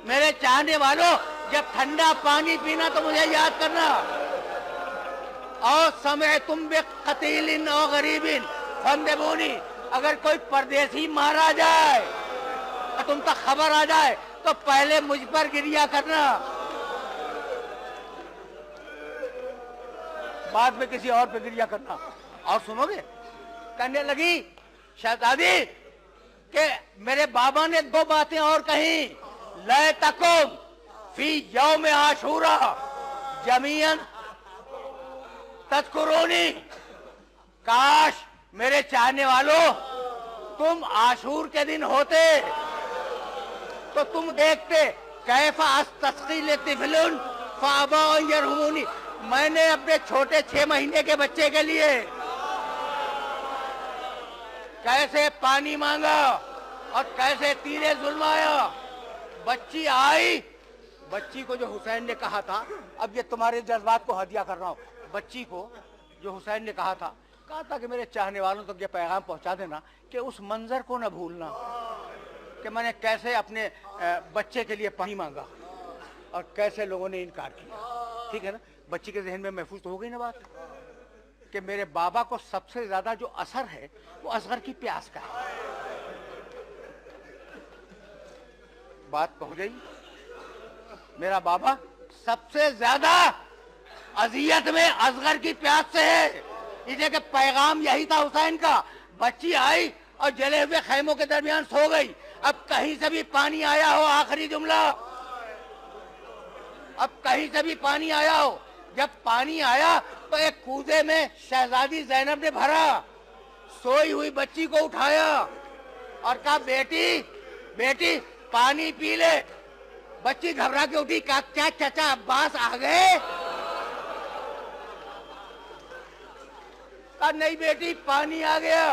मेरे चाहने वालों जब ठंडा पानी पीना तो मुझे याद करना। और समय तुम बे कतीलिन और गरीबिन फंदबूनी, अगर कोई परदेसी मारा जाए और तुम तक खबर आ जाए तो पहले मुझ पर गिरिया करना, बाद में किसी और पे गिरिया करना। और सुनोगे? कहने लगी शहजादी कि मेरे बाबा ने 2 बातें और कही। लै तकुम फी यौम आशूरा जमीयन तज़कुरूनी, काश मेरे चाहने वालों तुम आशूर के दिन होते तो तुम देखते कैफा अस्तस्क़ी तिफ़लुन फ़अबा यरहमुनी, मैंने अपने छोटे 6 महीने के बच्चे के लिए कैसे पानी मांगा और कैसे तीरे जुल्माया। बच्ची आई, बच्ची को जो हुसैन ने कहा था, अब ये तुम्हारे जज्बात को हदिया कर रहा हूं। बच्ची को जो हुसैन ने कहा था कि मेरे चाहने वालों तक ये पैगाम पहुंचा देना कि उस मंजर को न भूलना कि मैंने कैसे अपने बच्चे के लिए पानी मांगा और कैसे लोगों ने इनकार किया। ठीक है ना? बच्ची के जहन में महफूज तो हो गई ना बात कि मेरे बाबा को सबसे ज्यादा जो असर है वो असगर की प्यास का है। बात पहुंच गई। मेरा बाबा सबसे ज्यादा अजियत में असगर की प्यास से है। इसे के पैगाम यही था हुसैन का। बच्ची आई और जले हुए खैमों के दरमियान सो गई। अब कहीं से भी पानी आया हो, आखिरी जुमला, अब कहीं से भी पानी आया हो। जब पानी आया तो एक कूजे में शहजादी ज़ैनब ने भरा, सोई हुई बच्ची को उठाया और कहा बेटी बेटी पानी पी ले। बच्ची घबरा के उठी। कहा क्या चाचा अब्बास आ गए? कहा नहीं बेटी पानी आ गया।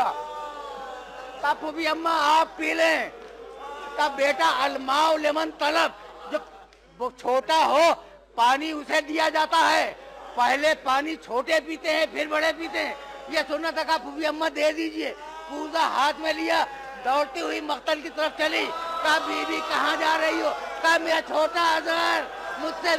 कहा फूफी अम्मा आप पी लें। कहा बेटा अलमाउ लेमन तलब, जो वो छोटा हो पानी उसे दिया जाता है। पहले पानी छोटे पीते हैं फिर बड़े पीते हैं। ये सुनना था। कहा फूफी अम्मा दे दीजिए। कूजा हाथ में लिया, दौड़ती हुई मख्तल की तरफ चली। कहा बीबी कहाँ जा रही हो? कहा मेरा छोटा अजहर मुझसे